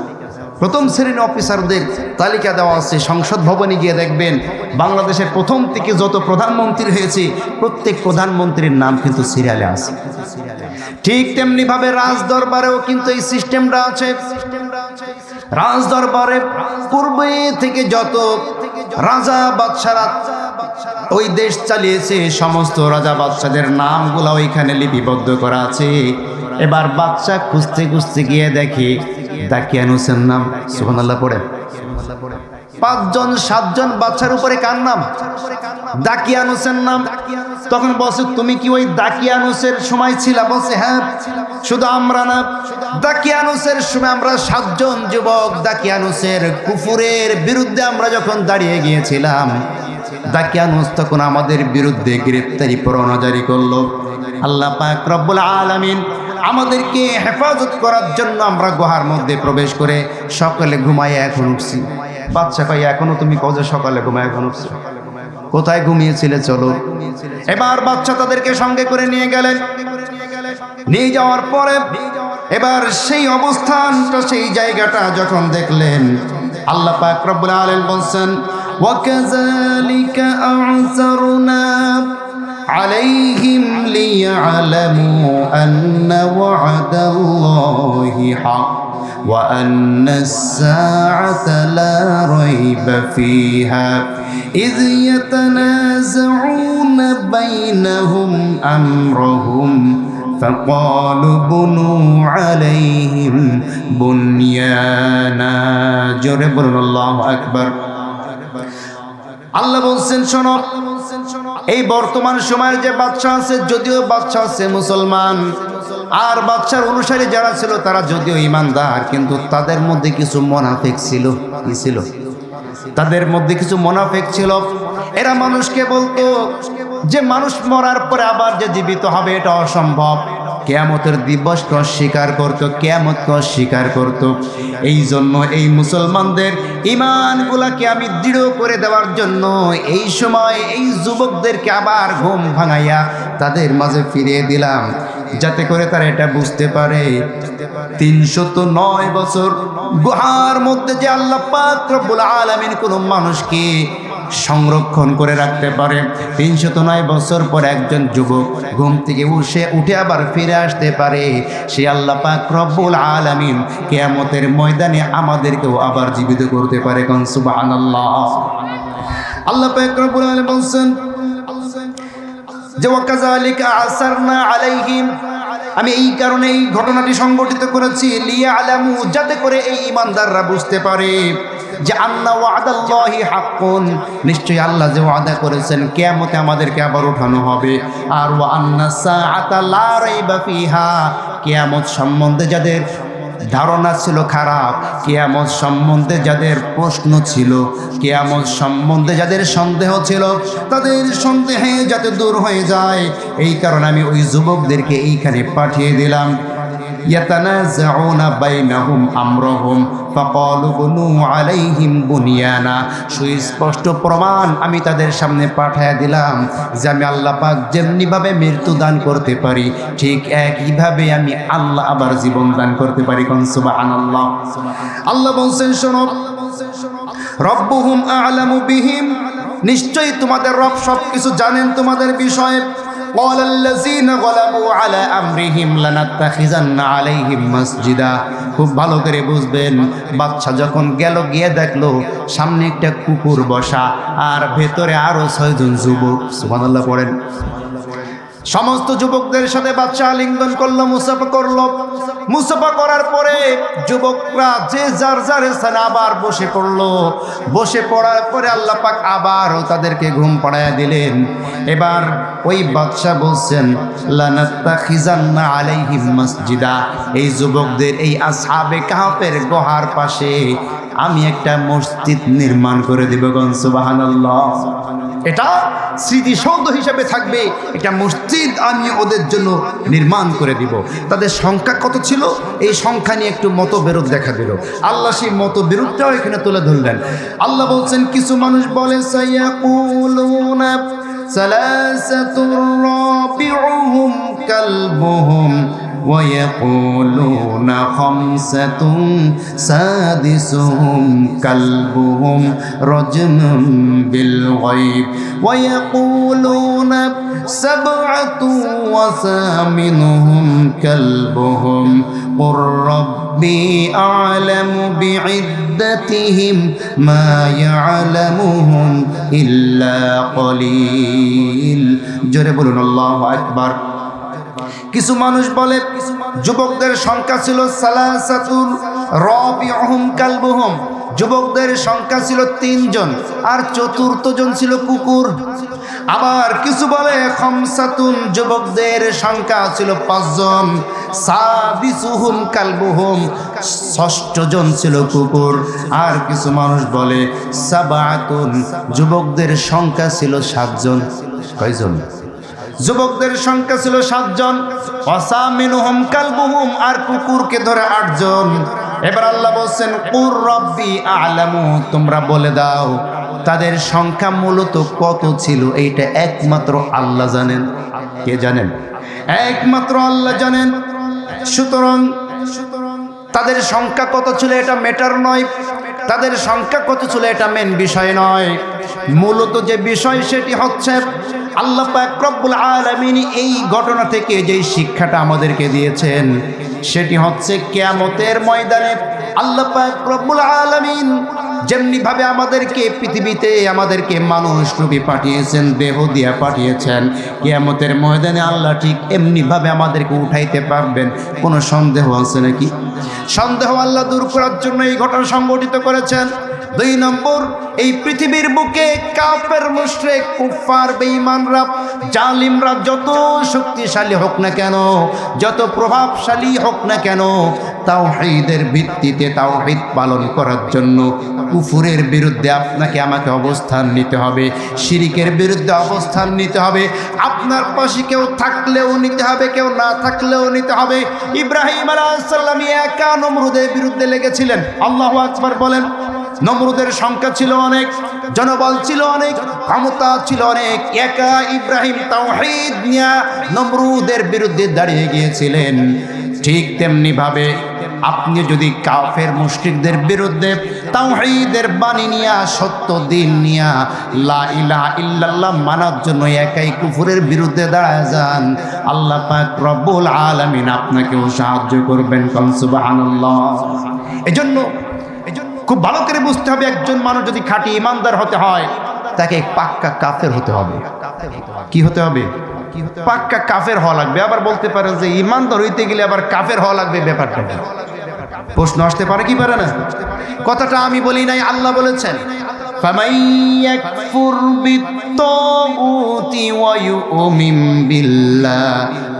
প্রথম শ্রেণীর অফিসারদের তালিকা দেওয়া আছে। সংসদ ভবনে গিয়ে দেখবেন বাংলাদেশের প্রথম থেকে যত প্রধানমন্ত্রী হয়েছে প্রত্যেক প্রধানমন্ত্রীর নাম কিন্তু সিরিয়ালে আছে। ঠিক তেমনি ভাবে রাজদরবারেও কিন্তু এই সিস্টেমটা আছে। রাজদরবারে পূর্বে থেকে যত রাজা বাদশারা ওই দেশ চালিয়েছে, সমস্ত রাজা বাদশাদের নামগুলো ওইখানে লিপিবদ্ধ করা আছে। এবার বাদশা খুঁজতে খুঁজতে গিয়ে দেখে দাকিয়ানুসের নাম। সুবহানাল্লাহ পড়ে। 5জন 7জন বাদশার উপরে কার নাম? দাকিয়ানুসের নাম। তখন বলছে তুমি কি ওই দাকিয়ানুসের সময় ছিলা? বলছে হ্যাঁ, শুধু আমরা না, দাকিয়ানুসের সময় আমরা 7জন যুবক দাকিয়ানুসের কুফুরের বিরুদ্ধে আমরা যখন দাঁড়িয়ে গিয়েছিলাম, দাকিয়ানুস তখন আমাদের বিরুদ্ধে গ্রেফতারি পরোয়ানা জারি করলো। আল্লাহ পাক রব্বুল আলামিন আমাদেরকে হেফাজত করার জন্য আমরা গুহার মধ্যে প্রবেশ করে সকালে ঘুমায় এখন উঠছি। বাচ্চা কয় এখনো তুমি কবে সকালে ঘুমায় এখন উঠছো? কোথায় ঘুমিয়েছিলে? চলো। এবার বাচ্চা তাদেরকে সঙ্গে করে নিয়ে গেলেন। নিয়ে যাওয়ার পরে এবার সেই অবস্থানটা, সেই জায়গাটা যখন দেখলেন, আল্লাহ পাক রব্বুল আলামিন বলছেন ওয়াকাযালিকা আ'সারনা عليهم ليعلموا أن وعد الله حق وأن الساعة لا ريب فيها إذ يتنازعون بينهم أمرهم فقالوا بنوا عليهم بنيانا جرب الله أكبر। আল্লাহ বলছেন শোনো, এই বর্তমান সময়ের যে বাদশা আছে, যদিও বাদশা আছে মুসলমান, আর বাদশার অনুসারী যারা ছিল তারা যদিও ইমানদার, কিন্তু তাদের মধ্যে কিছু মুনাফিক ছিল। কি ছিল? তাদের মধ্যে কিছু মুনাফিক ছিল। এরা মানুষকে বলতো যে মানুষ মরার পরে আবার যে জীবিত হবে এটা অসম্ভব। কিয়ামতের দিবসকে অস্বীকার করত, কিয়ামতকে অস্বীকার করত। এই জন্য এই মুসলমানদের ঈমানগুলোকে আমি দৃঢ় করে দেওয়ার জন্য এই সময় এই যুবকদেরকে আবার ঘুম ভাঙাইয়া তাদের মাঝে ফিরিয়ে দিলাম, যাতে করে তারা এটা বুঝতে পারে 309 বছর গুহার মধ্যে যে আল্লাহ পাক রব্বুল আলামিন কোন মানুষকে সংরক্ষণ করে রাখতে পারে। 309 বছর পর একজন যুবক ঘুম থেকে উঠে আবার ফিরে আসতে পারে। সে আল্লাহ পাক রব্বুল আলামিন কিয়ামতের ময়দানে আমাদেরকেও আবার জীবিত করতে পারে। কোন সুবহানাল্লাহ। আল্লাহ পাক রব্বুল আলামিন বলেন যে ওয়াকাযালিকা আসারনা আলাইহিম, আমি এই কারণে এই ঘটনাটি সংঘটিত করেছি লিয়ালামু, যাতে করে এই ঈমানদাররা বুঝতে পারে যে আন্না ওয়াদাল্লাহি হাক্কুন, নিশ্চয়ই আল্লাহ যে ওয়াদা করেছেন কিয়ামতে আমাদেরকে আবার উঠানো হবে। আর ওয়া আন্না সাআতা লা রাইবা ফিহা, কিয়ামত সম্বন্ধে যাদের ধারণা ছিল খারাপ, কিয়ামত সম্বন্ধে যাদের প্রশ্ন ছিল, কিয়ামত সম্বন্ধে যাদের সন্দেহ ছিল, তাদের সন্দেহে যাতে দূর হয়ে যায়, এই কারণে আমি ওই যুবকদেরকে এইখানে পাঠিয়ে দিলাম। ইয়াতানাযাউনা বাইনাহুম আমরহুম ফাকালু বুনু আলাইহিম বুনিয়ানা, সুস্পষ্ট প্রমাণ আমি তাদের সামনে পাঠিয়ে দিলাম যে আমি আল্লাহ পাক যেমনিভাবে মৃত্যু দান করতে পারি ঠিক একইভাবে আমি আল্লাহ আবার জীবন দান করতে পারি। কোন সুবহানাল্লাহ। আল্লাহ বলছেন শোনো, রব্বুহুম আ'লামু বিহিম, নিশ্চয়ই তোমাদের রব সব কিছু জানেন তোমাদের বিষয়ে। ক্বালাল্লাযীনা গালাবু আলা আমরিহিম লানাত্তাখিযান্না আলাইহিম মাসজিদা। খুব ভালো করে বুঝবেন, বাদশা যখন গেল, গিয়ে দেখলো সামনে একটা কুকুর বসা আর ভেতরে আরো 6 জন যুবক। সুবহানাল্লাহ পড়েন। সমস্ত যুবকদের সাথে বাদশা আলিঙ্গন করলো, মুসাফা করলো। মুসাফা করার পরে যুবকরা যে যার যার স্থানে আবার বসে পড়লো। বসে পড়ার পরে আল্লাহ পাক আবারও তাদেরকে ঘুম পাড়ায় দিলেন। এবার ওই বাদশা বলছেন, লানাত্তাখিযান্না আলাইহিম মাসজিদা, এই যুবকদের, এই আসহাবে কাহফের গুহার পাশে আমি একটা মসজিদ নির্মাণ করে দিব। সুবহানাল্লাহ। এটা স্মৃতিসৌধ হিসেবে থাকবে, একটা মসজিদ আমি ওদের জন্য নির্মাণ করে দিব। তাদের সংখ্যা কত ছিল, এই সংখ্যা নিয়ে একটু মতবিরোধ দেখা দিল। আল্লাহ সেই মতবিরোধটাও এখানে তুলে ধরলেন। আল্লাহ বলছেন, কিছু মানুষ বলে সায়াকুলুনা সালাসাতুর রাবিউহুম কালবুহুম ويقولون خمسة سادسهم كلبهم رجما بالغيب ويقولون 7 وثامنهم كلبهم قل ربي أعلم بعدتهم ما يعلمهم إلا قليل জোরে বলুন আল্লাহু আকবার। কিছু মানুষ বলে যুবকদের সংখ্যা ছিল সালাসাতুল রাবিউহুম কালবুহুম, যুবকদের সংখ্যা ছিল 3 জন আর চতুর্থ জন ছিল কুকুর। আবার কিছু বলে খামসাতুন, যুবকদের সংখ্যা ছিল 5 জন, সাদিসুহুম কালবুহুম, 6ষ্ঠ জন ছিল কুকুর। আর কিছু মানুষ বলে সাবাতুন, যুবকদের সংখ্যা ছিল 7 জন। কয়জন? যুবকদের সংখ্যা ছিল 7 জন। ওয়াসামিনুহুম কালবুহুম, আর কুকুরকে ধরে 8 জন। এবার আল্লাহ বলছেন, কুর রব্বি আ'লামু, তোমরা বলে দাও তাদের সংখ্যা মূলত কত ছিল। এইটা একমাত্র আল্লাহ জানেন। কে জানেন? একমাত্র আল্লাহ জানেন। সুতরাং তাদের সংখ্যা কত ছিল এটা ম্যাটার নয়, তাদের সংখ্যা কত ছিল এটা মেন বিষয় নয়। মূলত যে বিষয় সেটি হচ্ছে আল্লাহ পাক রব্বুল আলামিন এই ঘটনা থেকে যেই শিক্ষাটা আমাদেরকে দিয়েছেন সেটি হচ্ছে কিয়ামতের ময়দানে আল্লাহ পাক রব্বুল আলামিন যেমনি ভাবে আমাদেরকে পৃথিবীতে আমাদেরকে মানুষ রূপে পাঠিয়েছেন, দেহ দিয়া পাঠিয়েছেন, কিয়ামতের ময়দানে আল্লাহ ঠিক এমনি ভাবে আমাদেরকে উঠাইতে পারবেন। কোনো সন্দেহ আছে নাকি? সন্দেহ আল্লাহ দূর করার জন্য এই ঘটনা সংঘটিত করেছেন। 2 নম্বর, এই পৃথিবীর বুকে কাফের, মুশরিক, কুফার, বেঈমানরা, জালিমরা যত শক্তিশালী হোক না কেন, যত প্রভাবশালী হোক না কেন, তাওহীদের ভিত্তিতে তাওহীদ পালন করার জন্য কুফুরের বিরুদ্ধে আপনাকে আমাকে অবস্থান নিতে হবে, শিরিকের বিরুদ্ধে অবস্থান নিতে হবে। আপনার পাশে কেউ থাকলেও নিতে হবে, কেউ না থাকলেও নিতে হবে। ইব্রাহিম আলাইহিস সালাম একা নমরুদের বিরুদ্ধে লেগেছিলেন। আল্লাহু আকবার বলেন। নমরুদের সংখ্যা ছিল অনেক, জনবল ছিল অনেক, ক্ষমতা ছিল অনেক, একা ইব্রাহিম তাওহীদ নিয়ে নমরুদের বিরুদ্ধে দাঁড়িয়ে গিয়েছিলেন। ঠিক তেমনি ভাবে আপনি যদি কাফের মুশরিকদের বিরুদ্ধে তাওহীদের বাণী নিয়া, সত্য দিন নিয়া, লা ইলাহা ইল্লাল্লাহ মানার জন্য একাই কুফরের বিরুদ্ধে দাঁড়ায় যান, আল্লাহ পাক রব্বুল আলামিন আপনাকেও সাহায্য করবেন। সুবহানাল্লাহ। এজন্য খুব ভালো করে বুঝতে হবে, একজন মানুষ যদি খাঁটি ইমানদার হতে হয় তাকে পাক্কা কাফের হতে হবে। কি হতে হবে? পাক্কা কাফের হওয়া লাগবে। আবার বলতে পারেন যে ইমানদার হইতে গেলে আবার কাফের হওয়া লাগবে, ব্যাপারটা প্রশ্ন আসতে পারে কি পারে না? কথাটা আমি বলি নাই, আল্লাহ বলেছেন, فَمَن يَكْفُرْ بِالطَّاغُوتِ وَيُؤْمِن بِاللَّهِ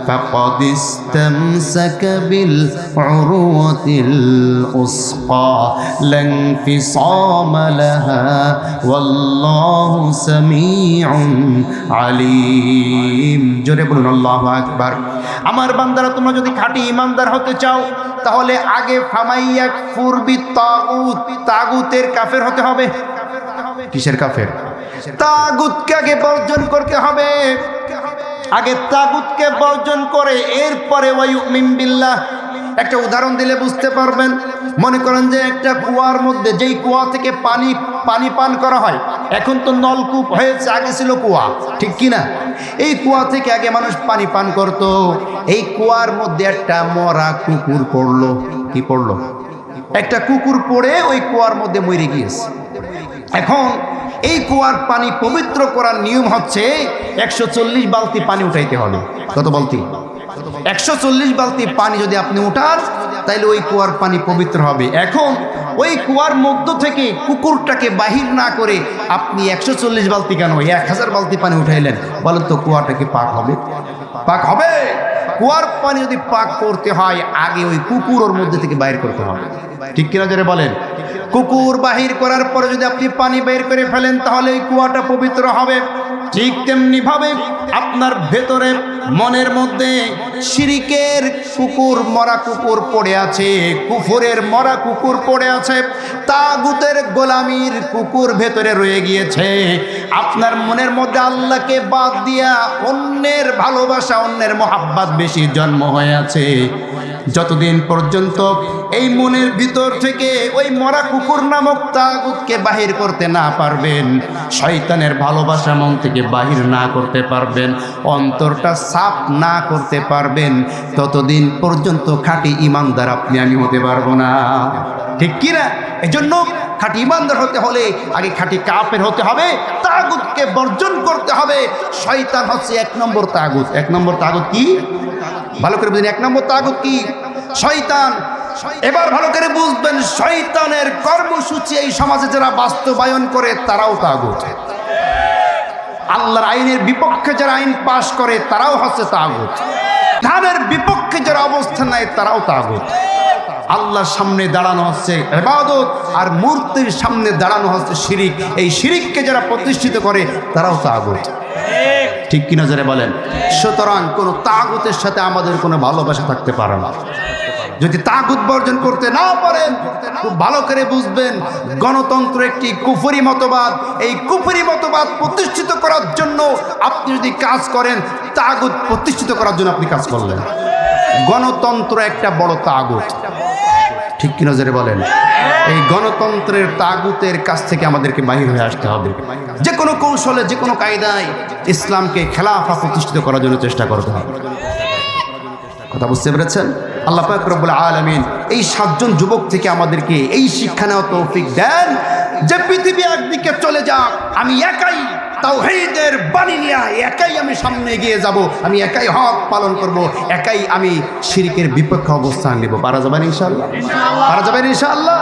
فَقَدِ اسْتَمْسَكَ بِالْعُرْوَةِ الْوُثْقَى لَا انفِصَامَ لَهَا وَاللَّهُ سَمِيعٌ عَلِيمٌ। জোরে বলুন আল্লাহু আকবার। আমার বান্দারা, তোমরা যদি খাঁটি ইমানদার হতে চাও তাহলে আগে ফামাই ইয়াকফুর বিত্তাগুত, তাগুতের কাফের হতে হবে। কিসের কাফের? তাগুতকে আগে বর্জন করতে হবে। আগে তাগুতকে বর্জন করে এরপরে ওয়ায়ুমিন বিল্লাহ। একটা উদাহরণ দিলে বুঝতে পারবেন। মনে করেন যে একটা কুয়ার মধ্যে, যেই কুয়া থেকে পানি পান করা হয়, এখন তো নলকূপ হয়েছে, আগে ছিল কুয়া, ঠিক কি না? এই কুয়া থেকে আগে মানুষ পানি পান করত। এই কুয়ার মধ্যে একটা মরা কুকুর পড়লো। কি পড়লো? একটা কুকুর পড়ে ওই কুয়ার মধ্যে মরে গিয়েছে। এখন এই কুয়ার পানি পবিত্র করার নিয়ম হচ্ছে 140 বালতি পানি উঠাইতে হবে। কত বালতি? 140 বালতি পানি যদি আপনি উঠান তাহলে ওই কুয়ার পানি পবিত্র হবে। এখন ওই কুয়ার মধ্য থেকে কুকুরটাকে বাহির না করে আপনি 140 বালতি কেন 1000 বালতি পানি উঠাইলেন, বলেন তো কুয়াটা কি পাক হবে? পাক হবে? কুয়ার পানি যদি পাক করতে হয় আগে ওই কুকুর ওর মধ্যে থেকে বাইর করতে হবে, ঠিক কিনা যারা বলেন? কুকুর বাহির করার পরে যদি আপনি পানি বের করে ফেলেন তাহলে ওই কুয়াটা পবিত্র হবে। ঠিক তেমনি ভাবে আপনার ভেতরে মনের মধ্যে শিরিকের কুকুর, মরা কুকুর পড়ে আছে, কুফরের মরা কুকুর পড়ে আছে, তাগুতের গোলামির কুকুর ভেতরে রয়ে গিয়েছে। আপনার মনের মধ্যে আল্লাহকে বাদ দিয়া অন্যের ভালোবাসা, অন্যের মহাব্বত বেশি জন্ম হয়ে আছে। যতদিন পর্যন্ত এই মনের ভিতর থেকে ওই মরা কুকুর নামক তাগুতকে বাহির করতে না পারবেন, শয়তানের ভালোবাসা মন থেকে বাহির না করতে পারবেন, অন্তরটা সাফ না করতে পারবেন, ততদিন পর্যন্ত খাঁটি ইমানদার আপনি আমি হতে পারবো না, ঠিক কি না? এই জন্য খাঁটি ইমানদার হতে হলে আগে খাঁটি কাফের হতে হবে, তাগুতকে বর্জন করতে হবে। শয়তান হচ্ছে 1 নম্বর তাগুত। 1 নম্বর তাগুত কি? ভালো করে বুঝুন, 1 নম্বর তাগুত কি? শয়তান। এবার ভালো করে বুঝবেন, শয়তানের কর্মসূচি এই সমাজে যারা বাস্তবায়ন করে তারাও তাগুত। আল্লাহর আইনের বিপক্ষে যারা আইন পাশ করে তারাও হচ্ছে তাগুত। ধানের বিপক্ষে যারা অবস্থান নেয় তারাও তাগুত। আল্লাহর সামনে দাঁড়ানো হচ্ছে ইবাদত, আর মূর্তির সামনে দাঁড়ানো হচ্ছে শিরিক। এই শিরিককে যারা প্রতিষ্ঠিত করে তারাও তাগুত, ঠিক কিনা যারা বলেন? সুতরাং কোনো তাগুতের সাথে আমাদের কোনো ভালোবাসা থাকতে পারে না। যদি তাগুত বর্জন করতে না পারেন, খুব ভালো করে বুঝবেন গণতন্ত্র একটি কুফরি মতবাদ। এই কুফরি মতবাদ প্রতিষ্ঠিত করার জন্য আপনি যদি কাজ করেন, তাগুত প্রতিষ্ঠিত করার জন্য আপনি কাজ করলেন। গণতন্ত্র একটা বড় তাগুত, ঠিক কিনা যারা বলেন? এই গণতন্ত্রের তাগুতের কাছ থেকে আমাদেরকে বাহির হয়ে আসতে হবে। যে কোনো কৌশলে, যে কোনো কায়দায় ইসলামকে খেলাফা প্রতিষ্ঠিত করার জন্য চেষ্টা করতে হবে। কথা বুঝতে পেরেছেন? আল্লাহ পাক রব্বুল আলামিন এই 7 জন যুবক থেকে আমাদেরকে এই শিক্ষা নেওয়ার তৌফিক দেন যে পৃথিবী একদিকে চলে যাক, আমি একাই তাওহীদের বাণী নিয়ে একাই আমি সামনে এগিয়ে যাব, আমি একাই হক পালন করব, একাই আমি শিরকের বিপক্ষে অবস্থান নেব। পারা যাবেন ইনশাআল্লাহ? পারা যাবেন ইনশাআল্লাহ?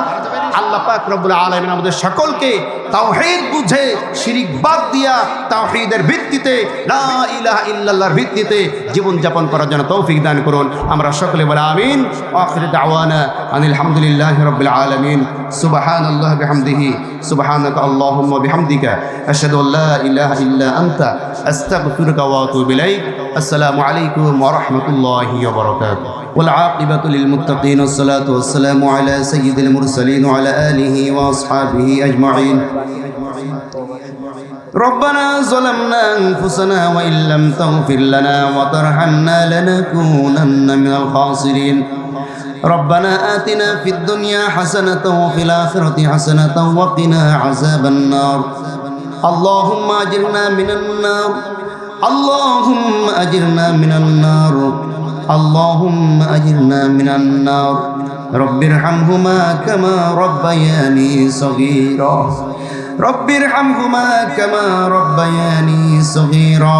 আল্লাহ পাক রব্বুল আলামিন আমাদের সকলকে তাওহীদ বুঝে শিরক বাদ দিয়া তাওহীদের ভিত্তিতে, লা ইলাহা ইল্লাল্লাহর ভিত্তিতে জীবন যাপন করার জন্য তৌফিক দান করুন। আমরা সকলে বলি আমিন। আখির দাওয়ানা আনিল হামদুলিল্লাহি রাব্বিল আলামিন। সুবহানাল্লাহি বিহামদিহি, সুবহানাকা আল্লাহুম্মা বিহামদিকা, আশহাদু আল্লা ইলাহা ইল্লা আনতা, আস্তাগফিরুকা ওয়া আতুবু ইলাইক। আসসালামু আলাইকুম ওয়া রাহমাতুল্লাহি ওয়া বারাকাতুহু। والعاقبة للمتقين والصلاة والسلام على سيد المرسلين وعلى آله وأصحابه أجمعين. ربنا ظلمنا أنفسنا وإن لم تغفر لنا وترحمنا لنكونن من الخاسرين. ربنا آتنا في الدنيا حسنة وفي الآخرة حسنة وقنا عذاب النار. اللهم أجرنا من النار، اللهم أجرنا من النار، اللهم أجرنا من النار. رب ارحمهما كما ربياني صغيرا، رب ارحمهما كما ربياني صغيرا.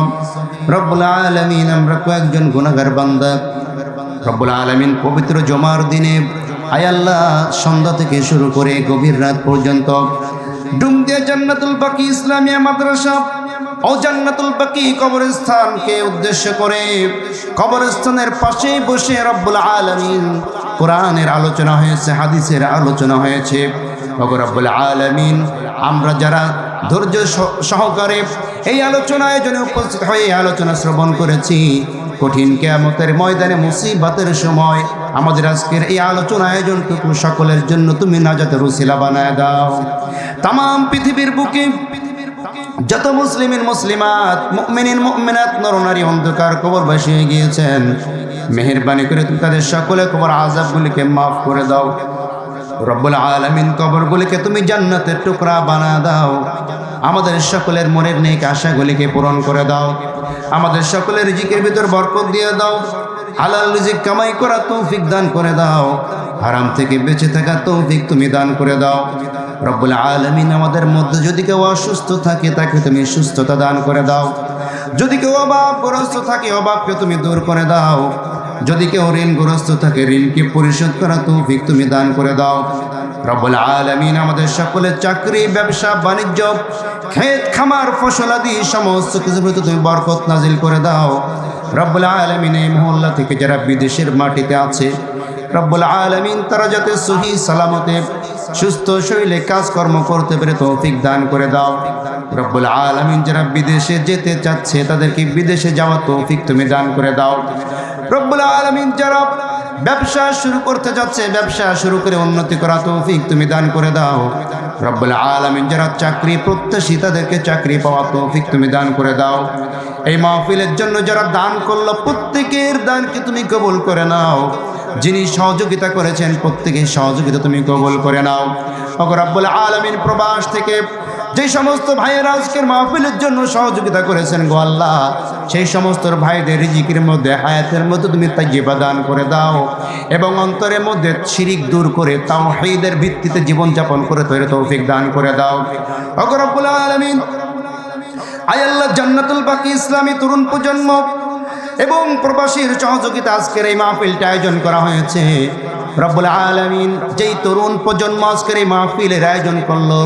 رب العالمين আমরা কয়েকজন গুনাহগার বান্দা, রব্বুল আলামিন পবিত্র জুমার দিনে আয় আল্লাহ সন্ধ্যা থেকে শুরু করে গভীর রাত পর্যন্ত ডুমদিয়া জান্নাতুল বাকি ইসলামিয়া মাদ্রাসা ও জান্নাতুল বাকি কবরস্থানকে উদ্দেশ্য করে কবরস্থানের পাশে বসে রব্বুল আলামিন কোরআনের আলোচনা হয়েছে, হাদিসের আলোচনা হয়েছে। ওগো রব্বুল আলামিন, আমরা যারা ধৈর্য সহকারে এই আলোচনায় জন্য উপস্থিত হয়ে আলোচনা শ্রবণ করেছি, কঠিন কিয়ামতের ময়দানে মুসিবতের সময় আমাদের আজকের এই আলোচনা আয়োজনটুকু সকলের জন্য তুমি নাজাতের উসিলা বানায় দাও। তাম পৃথিবীর বুকে যত মুসলিমিন মুসলিমাত, মুমিনিন মুমিনাত, নরনারী অন্ধকার কবরবাসী হয়ে গিয়েছেন, মেহেরবানি করে তুমি তাদের সকলে কবর আযাবগুলিকে মাফ করে দাও। রব্বুল আলামিন কবরগুলিকে তুমি জান্নাতের টুকরা বানা দাও। আমাদের সকলের মনের নেক আশাগুলিকে পূরণ করে দাও। আমাদের সকলের রিজিকের ভিতর বরকত দিয়ে দাও। হালাল রিজিক কামাই করা তৌফিক দান করে দাও। হারাম থেকে বেঁচে থাকা তৌফিক তুমি দান করে দাও। রব্বুল আলামিন আমাদের মধ্যে যদি কেউ অসুস্থ থাকে তাকে তুমি সুস্থতা দান করে দাও। যদি কেউ অভাবগ্রস্ত থাকে অভাবকে তুমি দূর করে দাও। যদি কেউ ঋণগ্রস্ত থাকে ঋণকে পরিশোধ করা তৌফিক তুমি দান করে দাও। রব্বুল আলামিন আমাদের সকলের চাকরি ব্যবসা বাণিজ্য ক্ষেত খামার ফসলাদি সমস্ত কিছুর ভিতরে তুমি বরকত নাজিল করে দাও। রব্বুল আলামিন এই মহল্লা থেকে যারা বিদেশের মাটিতে আছে রব্বুল আলামিন তারা যাতে সহি সালামতে সুস্থ শরীরে কাজকর্ম করতে পারে তৌফিক দান করে দাও। রব্বুল আলামিন যারা বিদেশে যেতে চাচ্ছে তাদেরকে বিদেশে যাওয়ার তৌফিক তুমি দান করে দাও। রব্বুল আলামিন যারা ব্যবসা শুরু করতে যাচ্ছে ব্যবসা শুরু করে উন্নতি করা তৌফিক তুমি দান করে দাও। রব্বুল আলামিন যারা চাকরি প্রত্যাশী তাদেরকে চাকরি পাওয়া তৌফিক তুমি দান করে দাও। এই মাহফিলের জন্য যারা দান করলো প্রত্যেকের দানকে তুমি কবুল করে নাও। যিনি সহযোগিতা করেছেন প্রত্যেকের সহযোগিতা তুমি কবুল করে নাও। ওগো রব্বুল আলামিন প্রবাস থেকে যে সমস্ত ভাইয়েরা আজকের মাহফিলের জন্য সহযোগিতা করেছেন গো আল্লাহ সেই সমস্ত ভাইদের রিজিকের মধ্যে হায়াতের মধ্যে তুমি তাইয়্যিবা দান করে দাও এবং অন্তরের মধ্যে শিরিক দূর করে তাওহীদের ভিত্তিতে জীবনযাপন করে তৌফিক দান করে দাও। ওগো রব্বুল আলামিন আয় আল্লাহ জান্নাতুল বাকি ইসলামী তরুণ প্রজন্ম এবং প্রবাসীর সহযোগিতা আজকের এই মাহফিলটা আয়োজন করা হয়েছে। রব্বুল আলামিন যেই তরুণ প্রজন্ম আজকের এই মাহফিলের আয়োজন করলো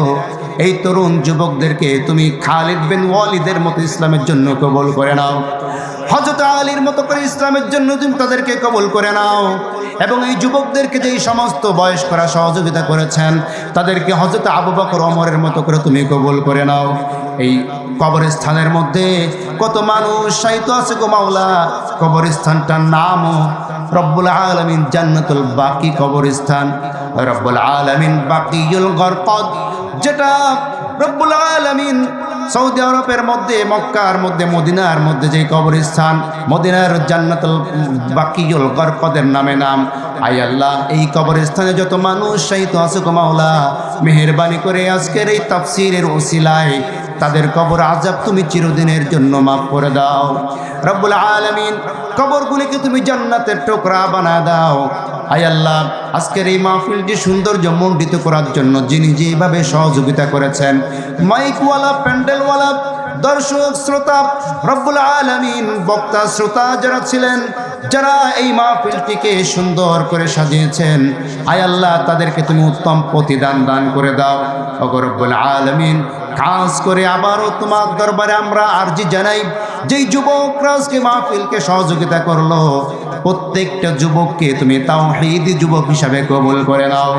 এই তরুণ যুবকদেরকে তুমি খালিদ বিন ওয়ালিদের মতো ইসলামের জন্য কবুল করে নাও। হযরত আলীর মতো করে ইসলামের জন্য তুমি তাদেরকে কবুল করে নাও এবং এই যুবকদেরকে যেই সমস্ত বয়স্করা সহযোগিতা করেছেন তাদেরকে হযরত আবু বকর ওমরের মতো করে তুমি কবুল করে নাও। এই কবরস্থানের মধ্যে কত মানুষ শায়িত আছে গো মাওলা, কবরস্থানটার নামও রব্বুল আলামিন জান্নাতুল বাকি কবরস্থান। রব্বুল আলামিন বাকিউল গরকদ যেটা রব্বুল আলামিন সৌদি আরবের মধ্যে মক্কার মধ্যে মদিনার মধ্যে যে কবরস্থান মদিনার জান্নাতুল বাকিউল গরকদের নামে নাম। আয় আল্লাহ এই কবরস্থানে যত মানুষ শায়িত আছে গো মাওলা মেহেরবানি করে আজকের এই তাফসীরের ওসিলায় তাদের কবর আযাব তুমি চিরদিনের জন্য মাফ করে দাও। রব্বুল আলামিন কবরগুলিকে তুমি জান্নাতের টুকরা বানায় দাও। আয় আল্লাহ আজকের এই মাহফিলটি সৌন্দর্য মণ্ডিত করার জন্য যিনি যেভাবে সহযোগিতা করেছেন মাইকওয়ালা প্যান্ডেলওয়ালা দর্শক শ্রোতা রব্বুল আলামিন বক্তা শ্রোতা যারা ছিলেন যারা এই মাহফিলটিকে সুন্দর করে সাজিয়েছেন আয় আল্লাহ তাদেরকে তুমি উত্তম প্রতিদান দান করে দাও। ওগো রব্বুল আলামিন খাস করে আবারও তোমার দরবারে আমরা আরজি জানাই যেই যুবকরা আজকে মাহফিলকে সহযোগিতা করলো প্রত্যেকটা যুবককে তুমি তাওহীদি যুবক হিসাবে কবুল করে নাও।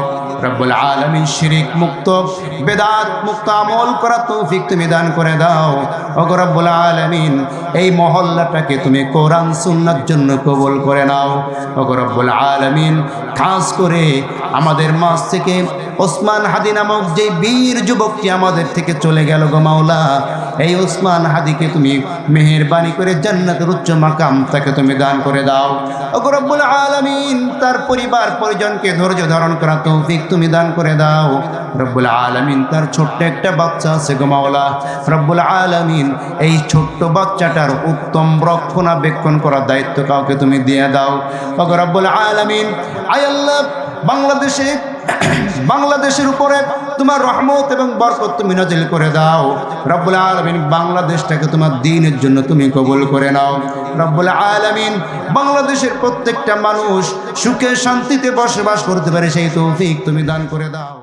রব্বুল আলামিন শিরিক মুক্ত বেদাত মুক্ত আমল করা তৌফিক তুমি দান করে দাও। ওগো রব্বুল আলামিন এই মহল্লাটাকে তুমি কোরআন সুন্নাহর জন্য কবুল করে নাও। ওগো রব্বুল আলামিন খাস করে আমাদের মাঝ থেকে ওসমান হাদি নামক যে বীর যুবকটি আমাদের থেকে চলে গেল গো মাওলা এই ওসমান হাদিকে তুমি মেহেরবানি করে জান্নাতের উচ্চ মাকাম তাকে তুমি দান করে দাও। ওগো রব্বুল আলামিন তার পরিবার পরিজনকে ধৈর্য ধারণ করা তৌফিক তুমি দান করে দাও। রব্বুল আলামিন তার ছোট্ট একটা বাচ্চা আছে গো মাওলা রব্বুল আলামিন এই ছোট্ট বাচ্চাটার উত্তম রক্ষণাবেক্ষণ করার দায়িত্ব কাউকে তুমি দিয়ে দাও। ওগো রব্বুল আলামিন আয় আল্লাহ বাংলাদেশের উপরে তোমার রহমত এবং বরকত তুমি নাজিল করে দাও। রব্বুল আলামিন বাংলাদেশটাকে তোমার দ্বীনের জন্য তুমি কবুল করে নাও। রব্বুল আলামিন বাংলাদেশের প্রত্যেকটা মানুষ সুখে শান্তিতে বসবাস করতে পারে সেই তৌফিক তুমি দান করে দাও।